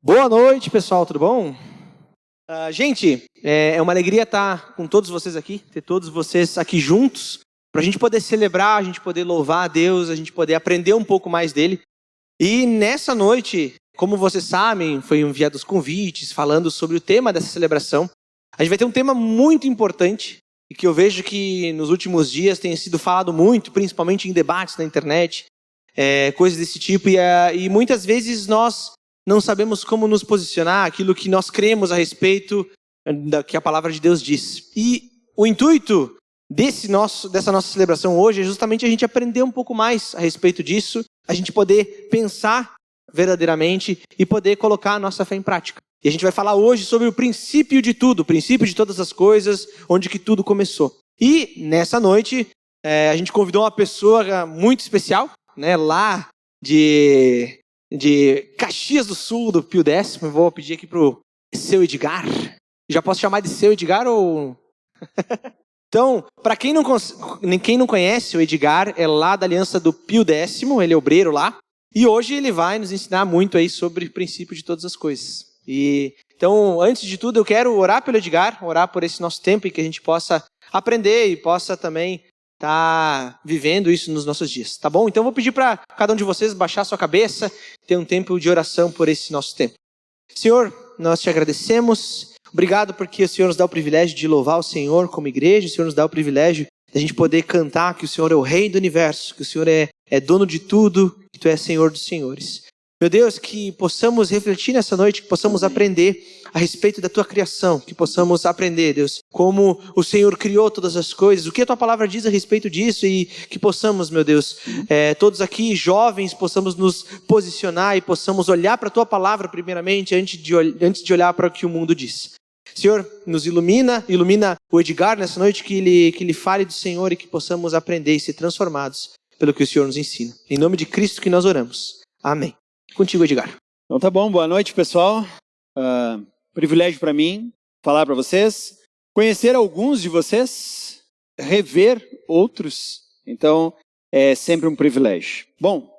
Boa noite, pessoal, tudo bom? Gente, é uma alegria estar com todos vocês aqui, ter todos vocês aqui juntos, para a gente poder celebrar, a gente poder louvar a Deus, a gente poder aprender um pouco mais dele. E nessa noite, como vocês sabem, foi enviados convites falando sobre o tema dessa celebração. A gente vai ter um tema muito importante e que eu vejo que nos últimos dias tem sido falado muito, principalmente em debates na internet, coisas desse tipo, e muitas vezes nós não sabemos como nos posicionar, aquilo que nós cremos a respeito do que a palavra de Deus diz. E o intuito dessa nossa celebração hoje é justamente a gente aprender um pouco mais a respeito disso, a gente poder pensar verdadeiramente e poder colocar a nossa fé em prática. E a gente vai falar hoje sobre o princípio de tudo, o princípio de todas as coisas, onde que tudo começou. E nessa noite, a gente convidou uma pessoa muito especial, né, lá de Caxias do Sul, do Pio X. Eu vou pedir aqui pro Seu Edgar. Já posso chamar de Seu Edgar ou... Então, para quem não conhece, o Edgar é lá da Aliança do Pio X, ele é obreiro lá. E hoje ele vai nos ensinar muito aí sobre o princípio de todas as coisas. Então, antes de tudo, eu quero orar pelo Edgar, orar por esse nosso tempo e que a gente possa aprender e possa também estar vivendo isso nos nossos dias, tá bom? Então eu vou pedir para cada um de vocês baixar sua cabeça, ter um tempo de oração por esse nosso tempo. Senhor, nós te agradecemos, obrigado porque o Senhor nos dá o privilégio de louvar o Senhor como igreja, o Senhor nos dá o privilégio de a gente poder cantar que o Senhor é o Rei do Universo, que o Senhor é dono de tudo, que Tu és Senhor dos Senhores. Meu Deus, que possamos refletir nessa noite, que possamos aprender a respeito da Tua criação, que possamos aprender, Deus, como o Senhor criou todas as coisas, o que a Tua palavra diz a respeito disso e que possamos, meu Deus, todos aqui jovens, possamos nos posicionar e possamos olhar para a Tua palavra primeiramente, antes de olhar para o que o mundo diz. Senhor, nos ilumina o Edgar nessa noite, que ele fale do Senhor e que possamos aprender e ser transformados pelo que o Senhor nos ensina. Em nome de Cristo que nós oramos. Amém. Contigo, Edgar. Então tá bom, boa noite, pessoal. Privilégio para mim falar para vocês, conhecer alguns de vocês, rever outros. Então é sempre um privilégio. Bom,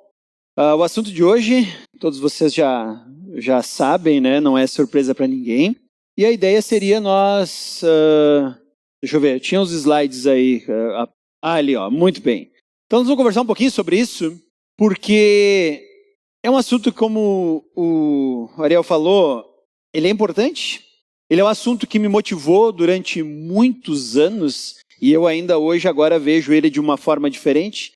o assunto de hoje, todos vocês já sabem, né? Não é surpresa para ninguém. E a ideia seria nós... deixa eu ver, tinha os slides aí. Ali, ó, muito bem. Então nós vamos conversar um pouquinho sobre isso, porque é um assunto, como o Ariel falou, ele é importante. Ele é um assunto que me motivou durante muitos anos e eu ainda hoje agora vejo ele de uma forma diferente.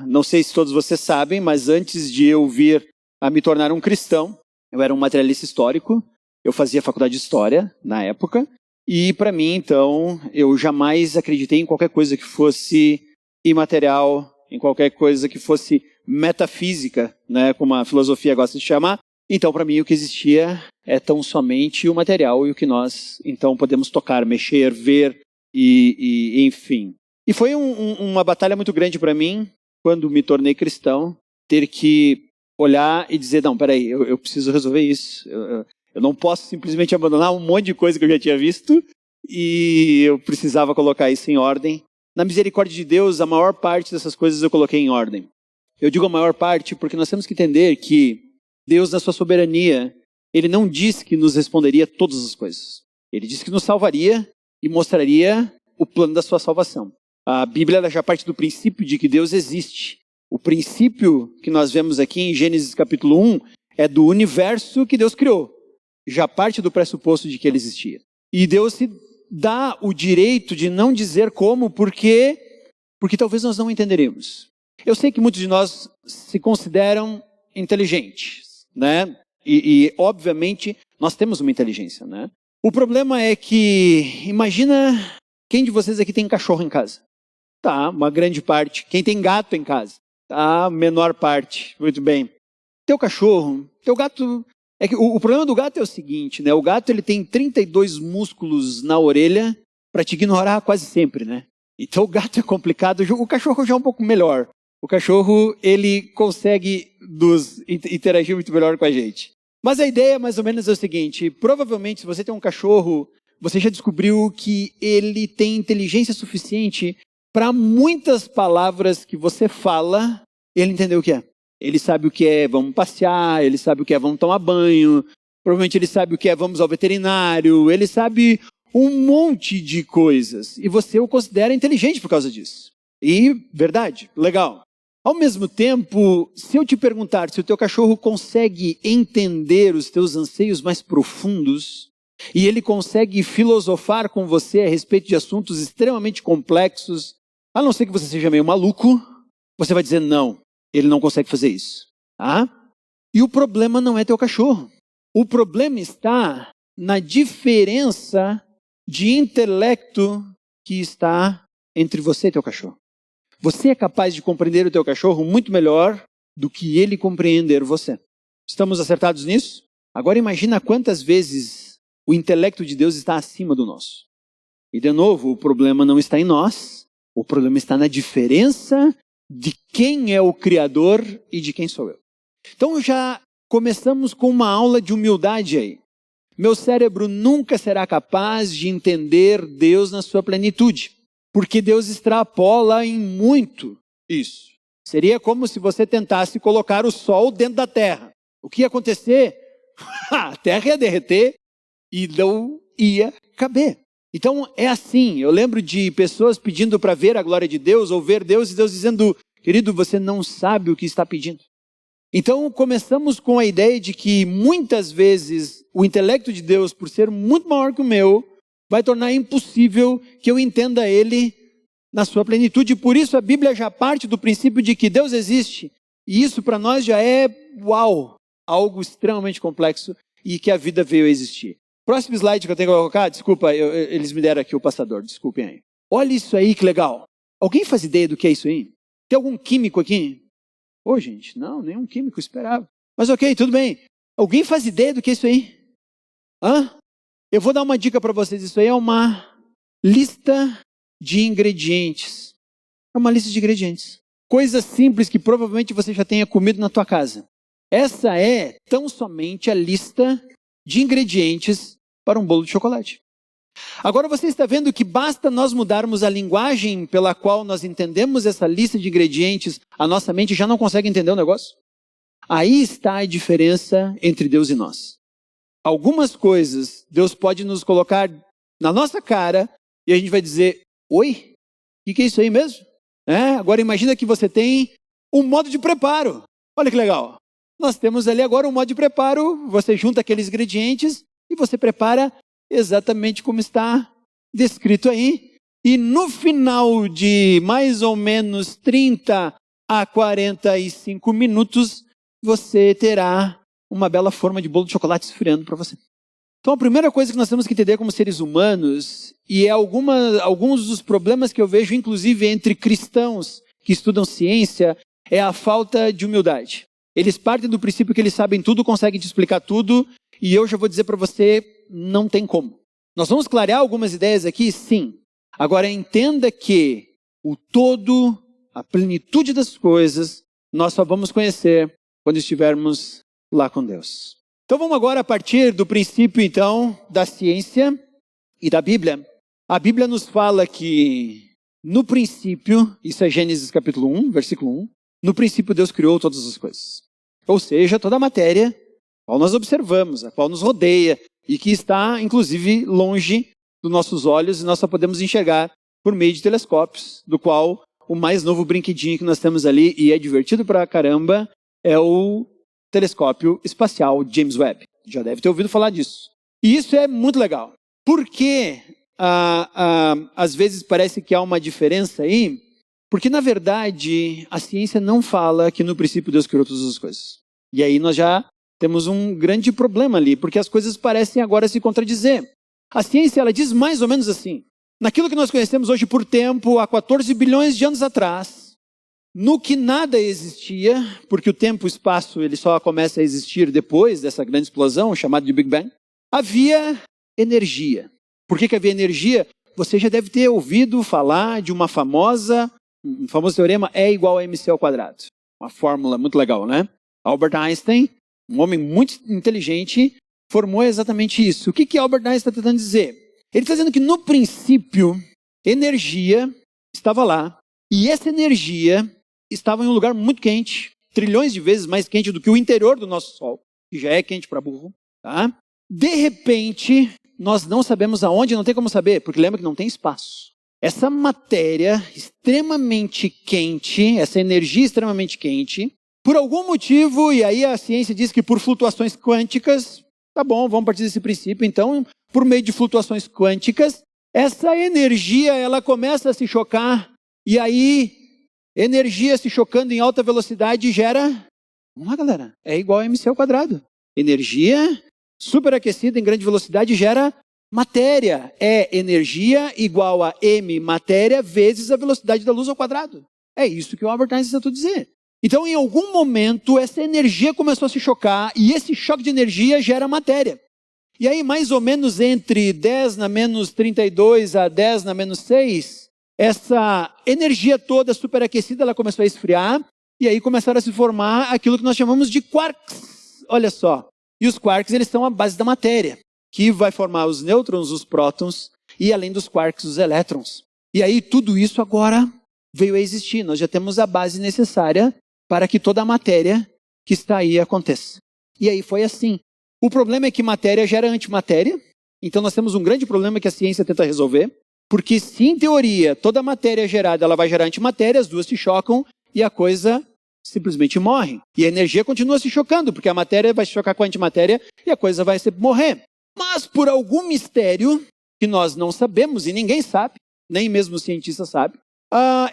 Não sei se todos vocês sabem, mas antes de eu vir a me tornar um cristão, eu era um materialista histórico. Eu fazia faculdade de História na época. E para mim, então, eu jamais acreditei em qualquer coisa que fosse imaterial, em qualquer coisa que fosse metafísica, né, como a filosofia gosta de chamar. Então, para mim, o que existia é tão somente o material e o que nós, então, podemos tocar, mexer, ver e enfim. E foi uma batalha muito grande para mim, quando me tornei cristão, ter que olhar e dizer, não, peraí, eu preciso resolver isso. Eu não posso simplesmente abandonar um monte de coisa que eu já tinha visto e eu precisava colocar isso em ordem. Na misericórdia de Deus, a maior parte dessas coisas eu coloquei em ordem. Eu digo a maior parte porque nós temos que entender que Deus, na sua soberania, Ele não disse que nos responderia todas as coisas. Ele disse que nos salvaria e mostraria o plano da sua salvação. A Bíblia já parte do princípio de que Deus existe. O princípio que nós vemos aqui em Gênesis capítulo 1 é do universo que Deus criou. Já parte do pressuposto de que Ele existia. E Deus se dá o direito de não dizer como, porque talvez nós não entenderemos. Eu sei que muitos de nós se consideram inteligentes, né? E obviamente, nós temos uma inteligência, né? O problema é que, imagina, quem de vocês aqui tem cachorro em casa? Tá, uma grande parte. Quem tem gato em casa? Tá, menor parte. Muito bem. Teu cachorro, teu gato... É que o problema do gato é o seguinte, né? O gato, ele tem 32 músculos na orelha para te ignorar quase sempre, né? Então o gato é complicado, o cachorro já é um pouco melhor. O cachorro, ele consegue interagir muito melhor com a gente. Mas a ideia mais ou menos é o seguinte, provavelmente se você tem um cachorro, você já descobriu que ele tem inteligência suficiente para muitas palavras que você fala, ele entender o que é. Ele sabe o que é vamos passear, ele sabe o que é vamos tomar banho, provavelmente ele sabe o que é vamos ao veterinário, ele sabe um monte de coisas. E você o considera inteligente por causa disso. E, verdade, legal. Ao mesmo tempo, se eu te perguntar se o teu cachorro consegue entender os teus anseios mais profundos, e ele consegue filosofar com você a respeito de assuntos extremamente complexos, a não ser que você seja meio maluco, você vai dizer não, ele não consegue fazer isso. Tá? E o problema não é teu cachorro. O problema está na diferença de intelecto que está entre você e teu cachorro. Você é capaz de compreender o teu cachorro muito melhor do que ele compreender você. Estamos acertados nisso? Agora imagina quantas vezes o intelecto de Deus está acima do nosso. E de novo, o problema não está em nós, o problema está na diferença de quem é o Criador e de quem sou eu. Então já começamos com uma aula de humildade aí. Meu cérebro nunca será capaz de entender Deus na sua plenitude, porque Deus extrapola em muito isso. Seria como se você tentasse colocar o sol dentro da terra. O que ia acontecer? A terra ia derreter e não ia caber. Então é assim, eu lembro de pessoas pedindo para ver a glória de Deus, ou ver Deus, e Deus dizendo, querido, você não sabe o que está pedindo. Então começamos com a ideia de que muitas vezes o intelecto de Deus, por ser muito maior que o meu, vai tornar impossível que eu entenda ele na sua plenitude. Por isso a Bíblia já parte do princípio de que Deus existe. E isso para nós já é, uau, algo extremamente complexo e que a vida veio a existir. Próximo slide que eu tenho que colocar, desculpa, eles me deram aqui o passador, desculpem aí. Olha isso aí, que legal. Alguém faz ideia do que é isso aí? Tem algum químico aqui? Ô, gente, não, nenhum químico esperava. Mas ok, tudo bem. Alguém faz ideia do que é isso aí? Hã? Eu vou dar uma dica para vocês. Isso aí é uma lista de ingredientes. É uma lista de ingredientes. Coisas simples que provavelmente você já tenha comido na tua casa. Essa é tão somente a lista de ingredientes para um bolo de chocolate. Agora você está vendo que basta nós mudarmos a linguagem pela qual nós entendemos essa lista de ingredientes, a nossa mente já não consegue entender o negócio? Aí está a diferença entre Deus e nós. Algumas coisas Deus pode nos colocar na nossa cara e a gente vai dizer, oi? O que é isso aí mesmo? Agora imagina que você tem um modo de preparo. Olha que legal. Nós temos ali agora um modo de preparo, você junta aqueles ingredientes e você prepara exatamente como está descrito aí. E no final de mais ou menos 30 a 45 minutos, você terá uma bela forma de bolo de chocolate esfriando para você. Então a primeira coisa que nós temos que entender como seres humanos, e é alguns dos problemas que eu vejo inclusive entre cristãos que estudam ciência, é a falta de humildade. Eles partem do princípio que eles sabem tudo, conseguem te explicar tudo, e eu já vou dizer para você, não tem como. Nós vamos clarear algumas ideias aqui? Sim. Agora entenda que o todo, a plenitude das coisas, nós só vamos conhecer quando estivermos lá com Deus. Então vamos agora a partir do princípio então da ciência e da Bíblia. A Bíblia nos fala que no princípio, isso é Gênesis capítulo 1, versículo 1, no princípio Deus criou todas as coisas. Ou seja, toda a matéria a qual nós observamos, a qual nos rodeia e que está inclusive longe dos nossos olhos e nós só podemos enxergar por meio de telescópios, do qual o mais novo brinquedinho que nós temos ali, e é divertido pra caramba, é o telescópio espacial James Webb. Já deve ter ouvido falar disso. E isso é muito legal. Por que às vezes parece que há uma diferença aí? Porque, na verdade, a ciência não fala que no princípio Deus criou todas as coisas. E aí nós já temos um grande problema ali, porque as coisas parecem agora se contradizer. A ciência, ela diz mais ou menos assim, naquilo que nós conhecemos hoje por tempo, há 14 bilhões de anos atrás, no que nada existia, porque o tempo e o espaço ele só começa a existir depois dessa grande explosão, chamada de Big Bang, havia energia. Por que havia energia? Você já deve ter ouvido falar de um famoso teorema E igual a mc ao quadrado. Uma fórmula muito legal, né? Albert Einstein, um homem muito inteligente, formou exatamente isso. O que Albert Einstein está tentando dizer? Ele está dizendo que no princípio, energia estava lá, e essa energia estava em um lugar muito quente, trilhões de vezes mais quente do que o interior do nosso Sol, que já é quente para burro, tá? De repente, nós não sabemos aonde, não tem como saber, porque lembra que não tem espaço. Essa matéria extremamente quente, essa energia extremamente quente, por algum motivo, e aí a ciência diz que por flutuações quânticas, tá bom, vamos partir desse princípio, então, por meio de flutuações quânticas, essa energia, ela começa a se chocar, e aí, energia se chocando em alta velocidade gera, vamos lá galera, é igual a mc ao quadrado. Energia superaquecida em grande velocidade gera matéria. É energia igual a m matéria vezes a velocidade da luz ao quadrado. É isso que o Albert Einstein tentou dizer. Então, em algum momento, essa energia começou a se chocar, e esse choque de energia gera matéria. E aí, mais ou menos entre 10 na menos 32 a 10 na menos 6, essa energia toda superaquecida, ela começou a esfriar, e aí começaram a se formar aquilo que nós chamamos de quarks. Olha só. E os quarks, eles são a base da matéria, que vai formar os nêutrons, os prótons, e além dos quarks, os elétrons. E aí, tudo isso agora veio a existir. Nós já temos a base necessária para que toda a matéria que está aí aconteça. E aí foi assim. O problema é que matéria gera antimatéria, então nós temos um grande problema que a ciência tenta resolver, porque se em teoria toda a matéria gerada ela vai gerar antimatéria, as duas se chocam e a coisa simplesmente morre. E a energia continua se chocando, porque a matéria vai se chocar com a antimatéria e a coisa vai sempre morrer. Mas por algum mistério que nós não sabemos e ninguém sabe, nem mesmo o cientista sabe,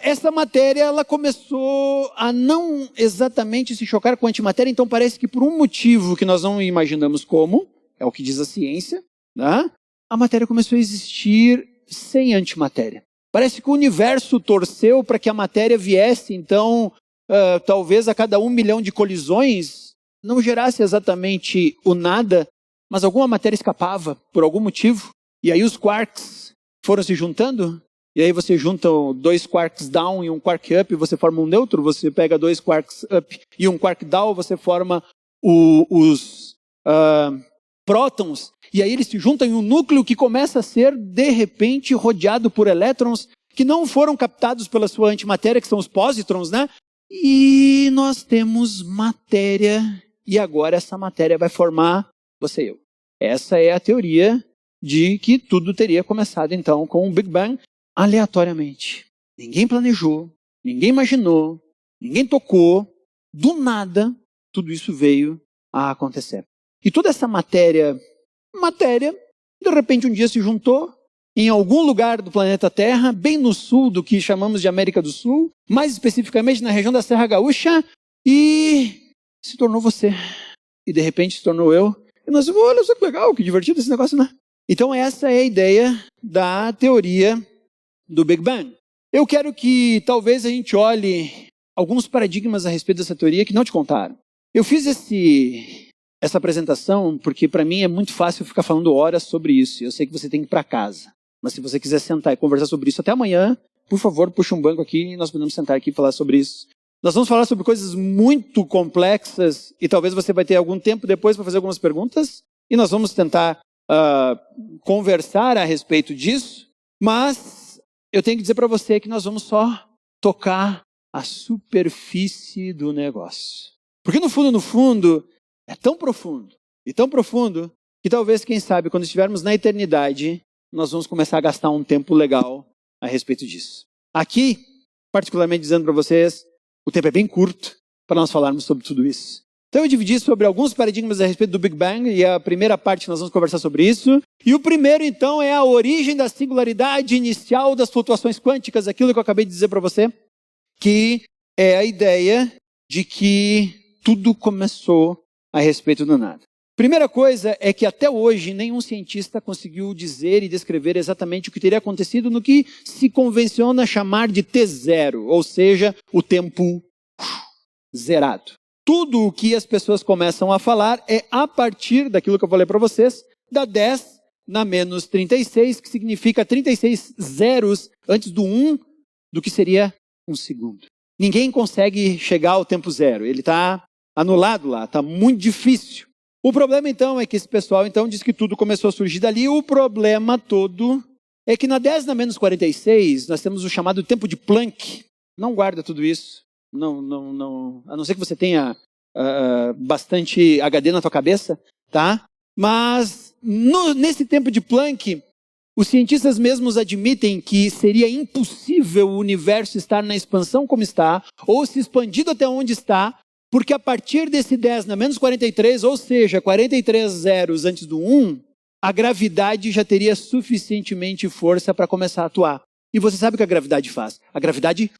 essa matéria ela começou a não exatamente se chocar com a antimatéria, então parece que por um motivo que nós não imaginamos como, é o que diz a ciência, né? A matéria começou a existir sem antimatéria. Parece que o universo torceu para que a matéria viesse, então talvez a cada 1 milhão de colisões não gerasse exatamente o nada, mas alguma matéria escapava por algum motivo, e aí os quarks foram se juntando. E aí você junta 2 quarks down e um quark up, você forma um nêutron, você pega 2 quarks up e um quark down, você forma os prótons, e aí eles se juntam em um núcleo que começa a ser, de repente, rodeado por elétrons que não foram captados pela sua antimatéria, que são os pósitrons, né? E nós temos matéria, e agora essa matéria vai formar você e eu. Essa é a teoria de que tudo teria começado, então, com o Big Bang, aleatoriamente. Ninguém planejou, ninguém imaginou, ninguém tocou, do nada, tudo isso veio a acontecer. E toda essa matéria, de repente um dia se juntou em algum lugar do planeta Terra, bem no sul do que chamamos de América do Sul, mais especificamente na região da Serra Gaúcha, e se tornou você. E de repente se tornou eu. E nós, olha só que legal, que divertido esse negócio, né? Então essa é a ideia da teoria do Big Bang. Eu quero que talvez a gente olhe alguns paradigmas a respeito dessa teoria que não te contaram. Eu fiz essa apresentação porque para mim é muito fácil ficar falando horas sobre isso. Eu sei que você tem que ir para casa. Mas se você quiser sentar e conversar sobre isso até amanhã, por favor, puxa um banco aqui e nós podemos sentar aqui e falar sobre isso. Nós vamos falar sobre coisas muito complexas e talvez você vai ter algum tempo depois para fazer algumas perguntas e nós vamos tentar conversar a respeito disso, mas eu tenho que dizer para você que nós vamos só tocar a superfície do negócio. Porque no fundo, é tão profundo, e tão profundo, que talvez, quem sabe, quando estivermos na eternidade, nós vamos começar a gastar um tempo legal a respeito disso. Aqui, particularmente dizendo para vocês, o tempo é bem curto para nós falarmos sobre tudo isso. Então eu dividi sobre alguns paradigmas a respeito do Big Bang, e a primeira parte nós vamos conversar sobre isso. E o primeiro, então, é a origem da singularidade inicial das flutuações quânticas, aquilo que eu acabei de dizer para você, que é a ideia de que tudo começou a respeito do nada. Primeira coisa é que até hoje nenhum cientista conseguiu dizer e descrever exatamente o que teria acontecido no que se convenciona chamar de T0, ou seja, o tempo zerado. Tudo o que as pessoas começam a falar é a partir daquilo que eu falei para vocês, da 10 na menos 36, que significa 36 zeros antes do 1, do que seria um segundo. Ninguém consegue chegar ao tempo zero, ele está anulado lá, está muito difícil. O problema então é que esse pessoal então diz que tudo começou a surgir dali. O problema todo é que na 10 na menos 46 nós temos o chamado tempo de Planck. Não guarda tudo isso. A não ser que você tenha bastante HD na tua cabeça, tá? Mas nesse tempo de Planck, os cientistas mesmos admitem que seria impossível o universo estar na expansão como está, ou se expandido até onde está, porque a partir desse 10 na menos 43, ou seja, 43 zeros antes do 1, a gravidade já teria suficientemente força para começar a atuar. E você sabe o que a gravidade faz? A gravidade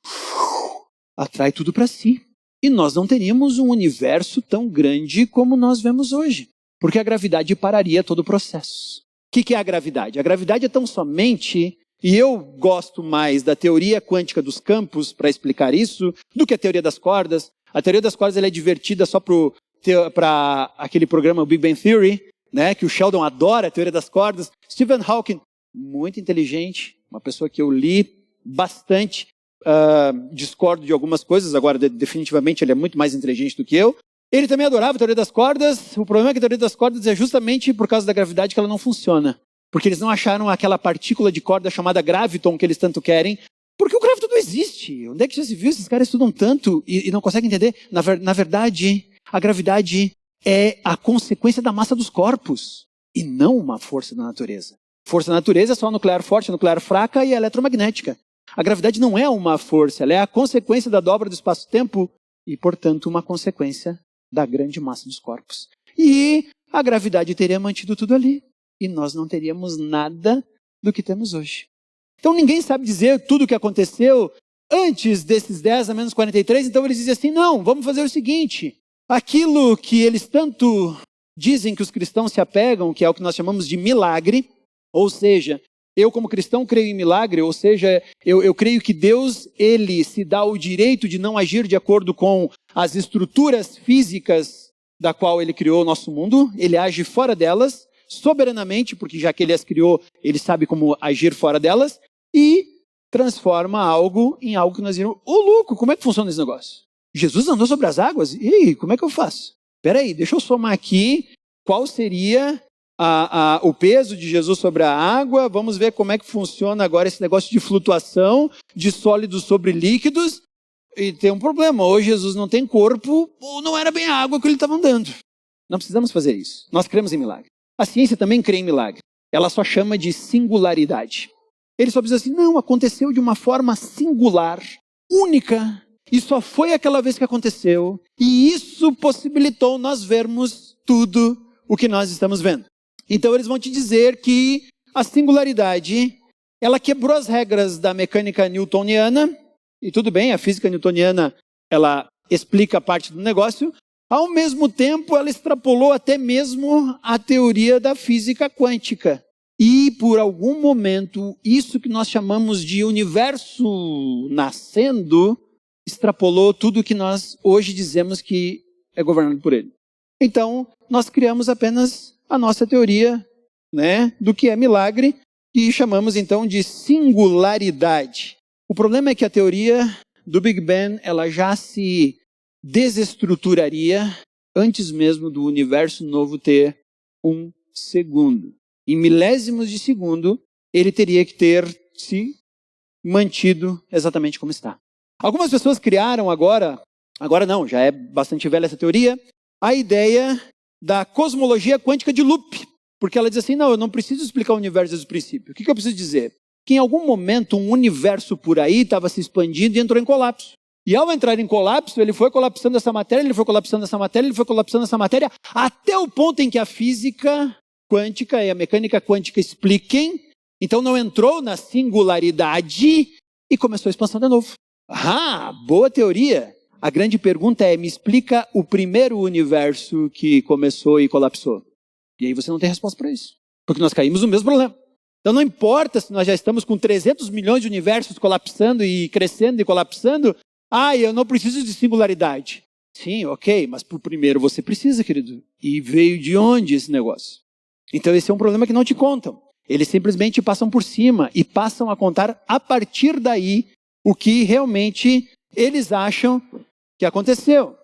atrai tudo para si. E nós não teríamos um universo tão grande como nós vemos hoje, porque a gravidade pararia todo o processo. O que é a gravidade? A gravidade é tão somente, e eu gosto mais da teoria quântica dos campos para explicar isso, do que a teoria das cordas. A teoria das cordas ela é divertida só para aquele programa Big Bang Theory, né, que o Sheldon adora, a teoria das cordas. Stephen Hawking, muito inteligente, uma pessoa que eu li bastante, discordo de algumas coisas, agora definitivamente ele é muito mais inteligente do que eu. Ele também adorava a teoria das cordas. O problema é que a teoria das cordas é justamente por causa da gravidade que ela não funciona. Porque eles não acharam aquela partícula de corda chamada graviton que eles tanto querem, porque o graviton não existe. Onde é que já se viu? Esses caras estudam tanto e não conseguem entender. Na verdade, a gravidade é a consequência da massa dos corpos e não uma força da natureza. Força da natureza é só nuclear forte, nuclear fraca e eletromagnética. A gravidade não é uma força, ela é a consequência da dobra do espaço-tempo e, portanto, uma consequência da grande massa dos corpos. E a gravidade teria mantido tudo ali. E nós não teríamos nada do que temos hoje. Então ninguém sabe dizer tudo o que aconteceu antes desses 10 a menos 43. Então eles dizem assim, não, vamos fazer o seguinte. Aquilo que eles tanto dizem que os cristãos se apegam, que é o que nós chamamos de milagre, ou seja, eu como cristão creio em milagre, ou seja, eu creio que Deus, ele se dá o direito de não agir de acordo com as estruturas físicas da qual ele criou o nosso mundo, ele age fora delas, soberanamente, porque já que ele as criou, ele sabe como agir fora delas, e transforma algo em algo que nós diremos, louco, como é que funciona esse negócio? Jesus andou sobre as águas? E aí, como é que eu faço? Espera aí, deixa eu somar aqui qual seria o peso de Jesus sobre a água, vamos ver como é que funciona agora esse negócio de flutuação de sólidos sobre líquidos. E tem um problema, ou Jesus não tem corpo, ou não era bem a água que ele estava andando. Não precisamos fazer isso. Nós cremos em milagre. A ciência também crê em milagre. Ela só chama de singularidade. Ele só diz assim, não, aconteceu de uma forma singular, única, e só foi aquela vez que aconteceu, e isso possibilitou nós vermos tudo o que nós estamos vendo. Então eles vão te dizer que a singularidade, ela quebrou as regras da mecânica newtoniana, e tudo bem, a física newtoniana, ela explica parte do negócio, ao mesmo tempo ela extrapolou até mesmo a teoria da física quântica. E por algum momento, isso que nós chamamos de universo nascendo, extrapolou tudo que nós hoje dizemos que é governado por ele. Então, nós criamos apenas a nossa teoria, né, do que é milagre, que chamamos então de singularidade. O problema é que a teoria do Big Bang, ela já se desestruturaria antes mesmo do universo novo ter um segundo. Em milésimos de segundo, ele teria que ter se mantido exatamente como está. Algumas pessoas criaram agora não, já é bastante velha essa teoria, a ideia da cosmologia quântica de loop. Porque ela diz assim, não, eu não preciso explicar o universo desde o princípio. O que eu preciso dizer? Que em algum momento um universo por aí estava se expandindo e entrou em colapso. E ao entrar em colapso, ele foi colapsando essa matéria, ele foi colapsando essa matéria, ele foi colapsando essa matéria, até o ponto em que a física quântica e a mecânica quântica expliquem. Então não entrou na singularidade e começou a expansão de novo. Ah, boa teoria. A grande pergunta é, me explica o primeiro universo que começou e colapsou. E aí você não tem resposta para isso. Porque nós caímos no mesmo problema. Então não importa se nós já estamos com 300 milhões de universos colapsando e crescendo e colapsando. Ah, eu não preciso de singularidade. Sim, ok, mas por primeiro você precisa, querido. E veio de onde esse negócio? Então esse é um problema que não te contam. Eles simplesmente passam por cima e passam a contar a partir daí o que realmente eles acham que aconteceu.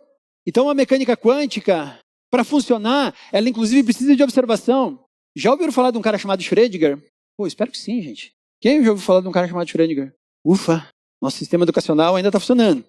Então a mecânica quântica, para funcionar, ela inclusive precisa de observação. Já ouviram falar de um cara chamado Schrödinger? Pô, espero que sim, gente. Quem já ouviu falar de um cara chamado Schrödinger? Ufa, nosso sistema educacional ainda está funcionando.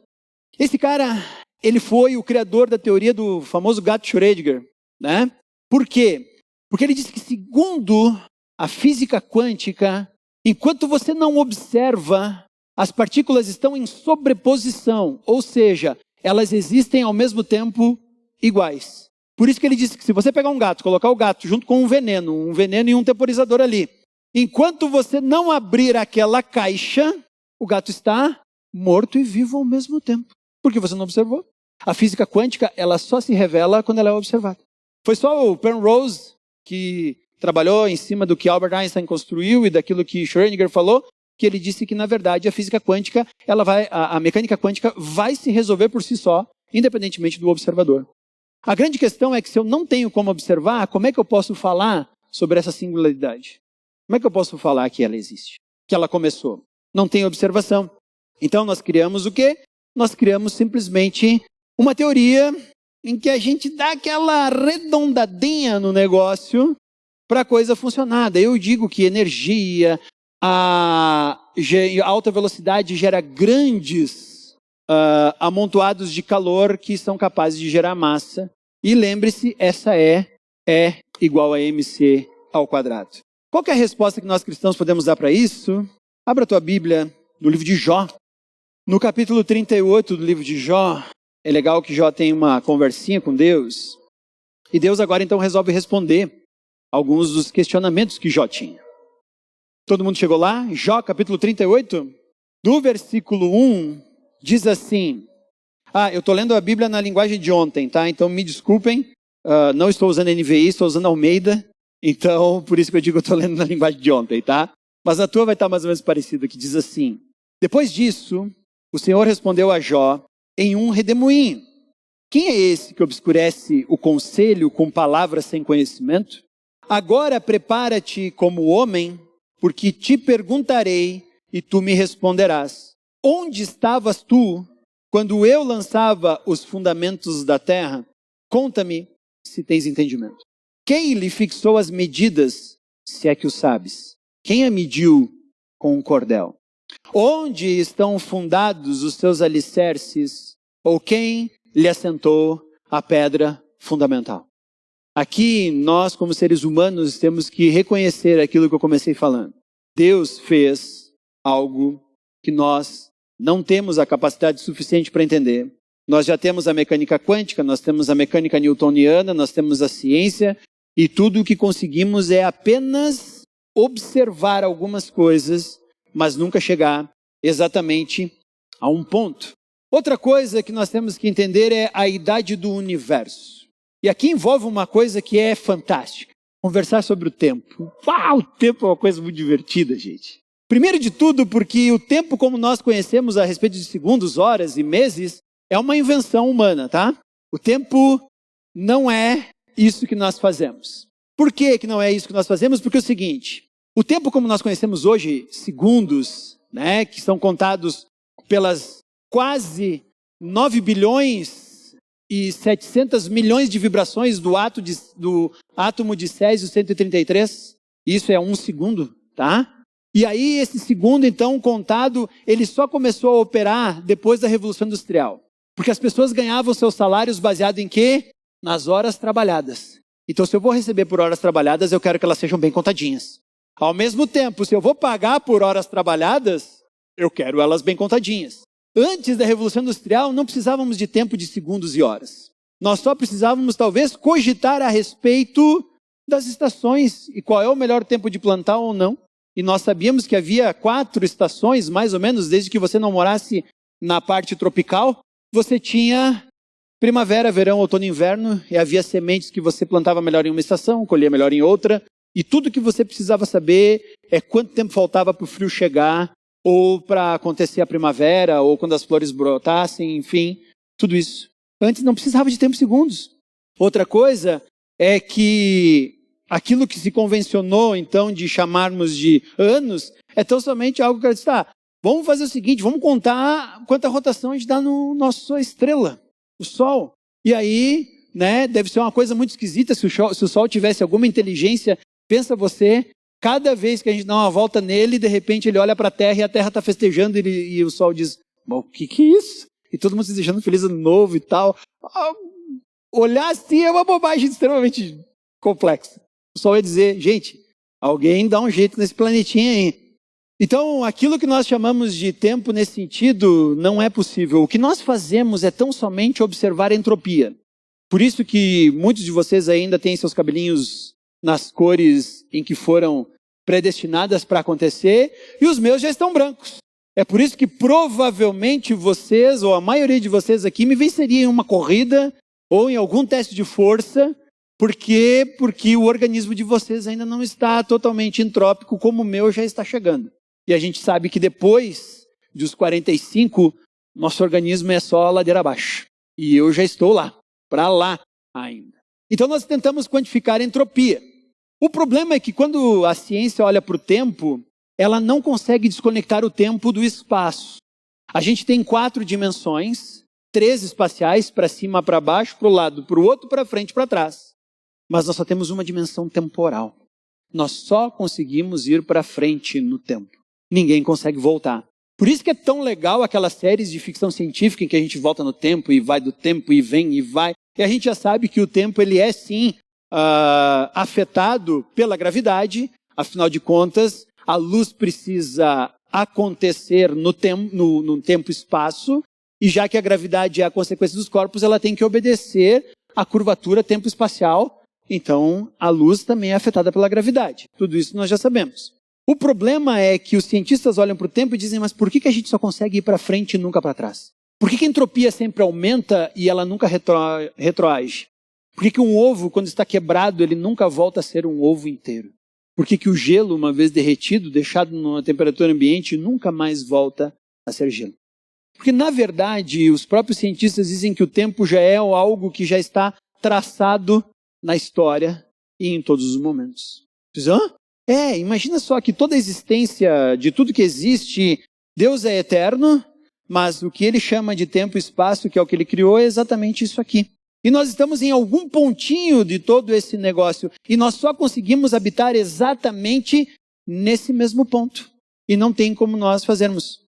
Esse cara, ele foi o criador da teoria do famoso gato Schrödinger, né? Por quê? Porque ele disse que, segundo a física quântica, enquanto você não observa, as partículas estão em sobreposição, ou seja, elas existem ao mesmo tempo iguais. Por isso que ele disse que se você pegar um gato, colocar o gato junto com um veneno e um temporizador ali, enquanto você não abrir aquela caixa, o gato está morto e vivo ao mesmo tempo. Porque você não observou. A física quântica, ela só se revela quando ela é observada. Foi só o Penrose que trabalhou em cima do que Albert Einstein construiu e daquilo que Schrödinger falou, que ele disse que, na verdade, a física quântica, a mecânica quântica vai se resolver por si só, independentemente do observador. A grande questão é que se eu não tenho como observar, como é que eu posso falar sobre essa singularidade? Como é que eu posso falar que ela existe? Que ela começou? Não tem observação. Então nós criamos o quê? Nós criamos simplesmente uma teoria em que a gente dá aquela arredondadinha no negócio para a coisa funcionar. Eu digo que energia, a alta velocidade gera grandes amontoados de calor que são capazes de gerar massa. E lembre-se, essa é igual a mc ao quadrado. Qual que é a resposta que nós cristãos podemos dar para isso? Abra a tua Bíblia no livro de Jó. No capítulo 38 do livro de Jó, é legal que Jó tem uma conversinha com Deus. E Deus agora então resolve responder alguns dos questionamentos que Jó tinha. Todo mundo chegou lá? Jó, capítulo 38, do versículo 1, diz assim... eu estou lendo a Bíblia na linguagem de ontem, tá? Então me desculpem, não estou usando NVI, estou usando Almeida. Então, por isso que eu digo que eu estou lendo na linguagem de ontem, tá? Mas a tua vai estar mais ou menos parecida, que diz assim... Depois disso, o Senhor respondeu a Jó em um redemoinho. Quem é esse que obscurece o conselho com palavras sem conhecimento? Agora prepara-te como homem, porque te perguntarei e tu me responderás. Onde estavas tu quando eu lançava os fundamentos da terra? Conta-me se tens entendimento. Quem lhe fixou as medidas, se é que o sabes? Quem a mediu com um cordel? Onde estão fundados os seus alicerces? Ou quem lhe assentou a pedra fundamental? Aqui, nós como seres humanos temos que reconhecer aquilo que eu comecei falando. Deus fez algo que nós não temos a capacidade suficiente para entender. Nós já temos a mecânica quântica, nós temos a mecânica newtoniana, nós temos a ciência, e tudo o que conseguimos é apenas observar algumas coisas, mas nunca chegar exatamente a um ponto. Outra coisa que nós temos que entender é a idade do universo. E aqui envolve uma coisa que é fantástica. Conversar sobre o tempo. O tempo é uma coisa muito divertida, gente. Primeiro de tudo, porque o tempo como nós conhecemos a respeito de segundos, horas e meses, é uma invenção humana, tá? O tempo não é isso que nós fazemos. Por que não é isso que nós fazemos? Porque é o seguinte, o tempo como nós conhecemos hoje, segundos, né, que são contados pelas quase 9 bilhões e 700 milhões de vibrações do átomo de Césio-133, isso é 1 segundo, tá? E aí esse segundo, então, contado, ele só começou a operar depois da Revolução Industrial. Porque as pessoas ganhavam seus salários baseado em quê? Nas horas trabalhadas. Então, se eu vou receber por horas trabalhadas, eu quero que elas sejam bem contadinhas. Ao mesmo tempo, se eu vou pagar por horas trabalhadas, eu quero elas bem contadinhas. Antes da Revolução Industrial, não precisávamos de tempo de segundos e horas. Nós só precisávamos, talvez, cogitar a respeito das estações e qual é o melhor tempo de plantar ou não. E nós sabíamos que havia 4 estações, mais ou menos, desde que você não morasse na parte tropical. Você tinha primavera, verão, outono e inverno, e havia sementes que você plantava melhor em uma estação, colhia melhor em outra. E tudo que você precisava saber é quanto tempo faltava para o frio chegar, ou para acontecer a primavera, ou quando as flores brotassem, enfim, tudo isso. Antes não precisava de tempo segundos. Outra coisa é que aquilo que se convencionou, então, de chamarmos de anos, é tão somente algo que eu disse, vamos fazer o seguinte, vamos contar quanta rotação a gente dá no nossa estrela, o Sol. E aí, né, deve ser uma coisa muito esquisita se o Sol tivesse alguma inteligência. Pensa você, cada vez que a gente dá uma volta nele, de repente ele olha para a Terra e a Terra está festejando e o Sol diz, mas o que é isso? e todo mundo se desejando feliz ano novo e tal. Olhar assim é uma bobagem extremamente complexa. O pessoal ia dizer, gente, alguém dá um jeito nesse planetinha aí. Então, aquilo que nós chamamos de tempo nesse sentido não é possível. O que nós fazemos é tão somente observar a entropia. Por isso que muitos de vocês ainda têm seus cabelinhos nas cores em que foram predestinadas para acontecer, e os meus já estão brancos. É por isso que provavelmente vocês, ou a maioria de vocês aqui, me venceria em uma corrida ou em algum teste de força. Por quê? Porque o organismo de vocês ainda não está totalmente entrópico como o meu já está chegando. E a gente sabe que depois dos 45, nosso organismo é só ladeira abaixo. E eu já estou lá, para lá ainda. Então nós tentamos quantificar a entropia. O problema é que quando a ciência olha para o tempo, ela não consegue desconectar o tempo do espaço. A gente tem 4 dimensões, 3 espaciais, para cima, para baixo, para o lado, para o outro, para frente, para trás. Mas nós só temos uma dimensão temporal. Nós só conseguimos ir para frente no tempo. Ninguém consegue voltar. Por isso que é tão legal aquelas séries de ficção científica em que a gente volta no tempo e vai do tempo e vem e vai. E a gente já sabe que o tempo ele é sim afetado pela gravidade. Afinal de contas, a luz precisa acontecer no tempo e espaço. E já que a gravidade é a consequência dos corpos, ela tem que obedecer à curvatura tempo-espacial. Então, a luz também é afetada pela gravidade. Tudo isso nós já sabemos. O problema é que os cientistas olham para o tempo e dizem, mas por que a gente só consegue ir para frente e nunca para trás? Por que a entropia sempre aumenta e ela nunca retroage? Por que um ovo, quando está quebrado, ele nunca volta a ser um ovo inteiro? Por que o gelo, uma vez derretido, deixado numa temperatura ambiente, nunca mais volta a ser gelo? Porque, na verdade, os próprios cientistas dizem que o tempo já é algo que já está traçado na história e em todos os momentos. Imagina só que toda a existência de tudo que existe, Deus é eterno, mas o que ele chama de tempo e espaço, que é o que ele criou, é exatamente isso aqui. E nós estamos em algum pontinho de todo esse negócio, e nós só conseguimos habitar exatamente nesse mesmo ponto. E não tem como nós fazermos.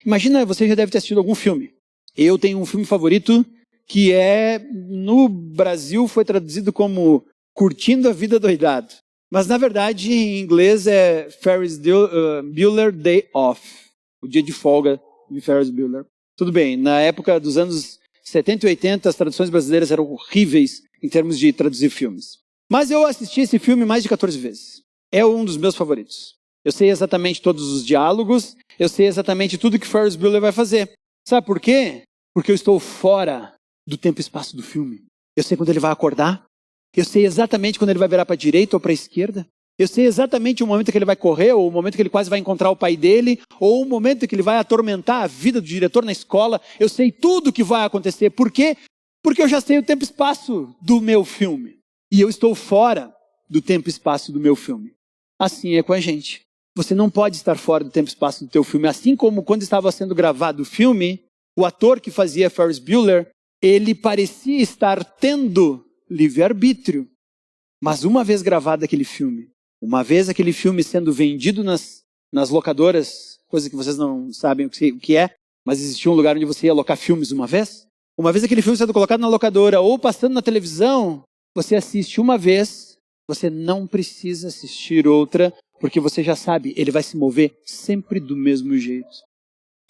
Imagina, você já deve ter assistido algum filme. Eu tenho um filme favorito que no Brasil foi traduzido como Curtindo a Vida Doidado. Mas na verdade em inglês é Ferris Bueller Day Off. O dia de folga de Ferris Bueller. Tudo bem, na época dos anos 70 e 80 as traduções brasileiras eram horríveis em termos de traduzir filmes. Mas eu assisti esse filme mais de 14 vezes. É um dos meus favoritos. Eu sei exatamente todos os diálogos, eu sei exatamente tudo que Ferris Bueller vai fazer. Sabe por quê? Porque eu estou fora do tempo e espaço do filme. Eu sei quando ele vai acordar, eu sei exatamente quando ele vai virar para a direita ou para a esquerda, eu sei exatamente o momento que ele vai correr, ou o momento que ele quase vai encontrar o pai dele, ou o momento que ele vai atormentar a vida do diretor na escola. Eu sei tudo o que vai acontecer. Por quê? Porque eu já sei o tempo e espaço do meu filme. E eu estou fora do tempo e espaço do meu filme. Assim é com a gente. Você não pode estar fora do tempo e espaço do teu filme. Assim como quando estava sendo gravado o filme, o ator que fazia Ferris Bueller, ele parecia estar tendo livre-arbítrio. Mas uma vez gravado aquele filme, uma vez aquele filme sendo vendido nas locadoras, coisa que vocês não sabem o que é, mas existia um lugar onde você ia alocar filmes uma vez aquele filme sendo colocado na locadora ou passando na televisão, você assiste uma vez, você não precisa assistir outra, porque você já sabe, ele vai se mover sempre do mesmo jeito.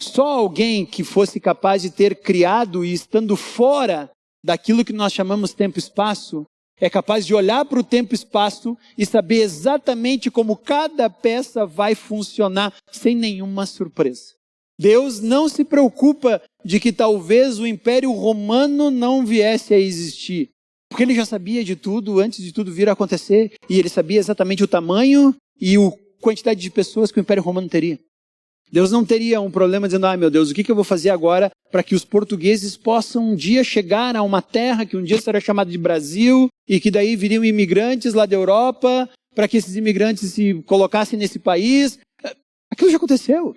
Só alguém que fosse capaz de ter criado e estando fora daquilo que nós chamamos tempo e espaço, é capaz de olhar para o tempo e espaço e saber exatamente como cada peça vai funcionar sem nenhuma surpresa. Deus não se preocupa de que talvez o Império Romano não viesse a existir, porque ele já sabia de tudo antes de tudo vir a acontecer, e ele sabia exatamente o tamanho e a quantidade de pessoas que o Império Romano teria. Deus não teria um problema dizendo, meu Deus, o que eu vou fazer agora para que os portugueses possam um dia chegar a uma terra que um dia será chamada de Brasil e que daí viriam imigrantes lá da Europa para que esses imigrantes se colocassem nesse país. Aquilo já aconteceu,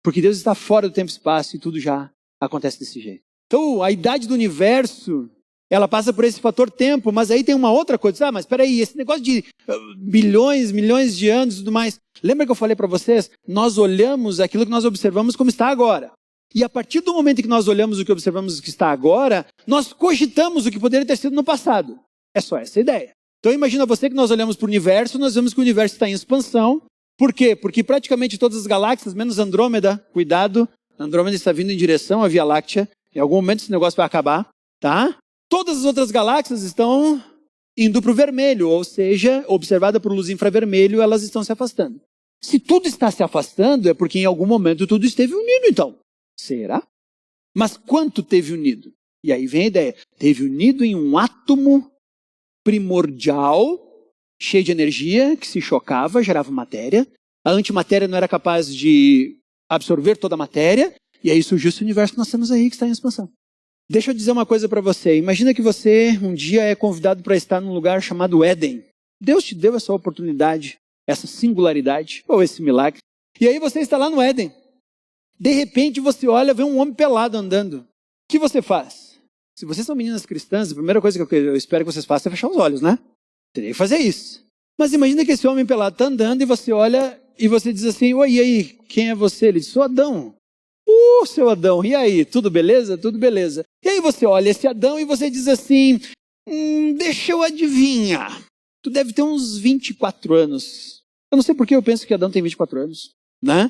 porque Deus está fora do tempo e espaço e tudo já acontece desse jeito. Então, a idade do universo, ela passa por esse fator tempo, mas aí tem uma outra coisa. Mas espera aí, esse negócio de milhões de anos e tudo mais. Lembra que eu falei para vocês? Nós olhamos aquilo que nós observamos como está agora. E a partir do momento em que nós olhamos o que observamos o que está agora, nós cogitamos o que poderia ter sido no passado. É só essa a ideia. Então imagina você que nós olhamos para o universo, nós vemos que o universo está em expansão. Por quê? Porque praticamente todas as galáxias, menos Andrômeda, cuidado, Andrômeda está vindo em direção à Via Láctea. Em algum momento esse negócio vai acabar, tá? Todas as outras galáxias estão indo para o vermelho, ou seja, observada por luz infravermelho, elas estão se afastando. Se tudo está se afastando, é porque em algum momento tudo esteve unido, então. Será? Mas quanto teve unido? E aí vem a ideia. Teve unido em um átomo primordial, cheio de energia, que se chocava, gerava matéria. A antimatéria não era capaz de absorver toda a matéria. E aí surgiu esse universo que nós temos aí, que está em expansão. Deixa eu dizer uma coisa para você. Imagina que você um dia é convidado para estar num lugar chamado Éden. Deus te deu essa oportunidade, essa singularidade, ou esse milagre. E aí você está lá no Éden. De repente você olha, vê um homem pelado andando. O que você faz? Se vocês são meninas cristãs, a primeira coisa que eu espero que vocês façam é fechar os olhos, né? Teria que fazer isso. Mas imagina que esse homem pelado está andando e você olha e você diz assim, oi, e aí, quem é você? Ele diz, sou Adão. Seu Adão, e aí, tudo beleza? Tudo beleza. E aí você olha esse Adão e você diz assim, deixa eu adivinhar. Tu deve ter uns 24 anos. Eu não sei por que eu penso que Adão tem 24 anos, né?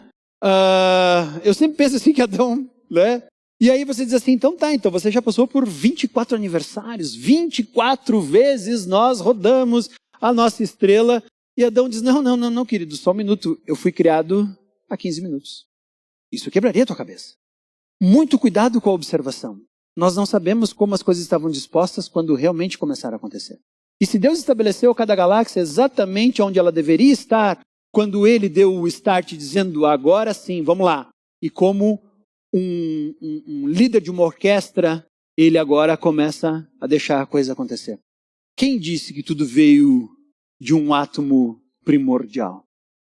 Eu sempre penso assim que Adão, né? E aí você diz assim, então você já passou por 24 aniversários, 24 vezes nós rodamos a nossa estrela. E Adão diz, não, querido, só um minuto, eu fui criado há 15 minutos. Isso quebraria a tua cabeça. Muito cuidado com a observação. Nós não sabemos como as coisas estavam dispostas quando realmente começaram a acontecer. E se Deus estabeleceu cada galáxia exatamente onde ela deveria estar, quando Ele deu o start dizendo, agora sim, vamos lá. E como um líder de uma orquestra, Ele agora começa a deixar a coisa acontecer. Quem disse que tudo veio de um átomo primordial?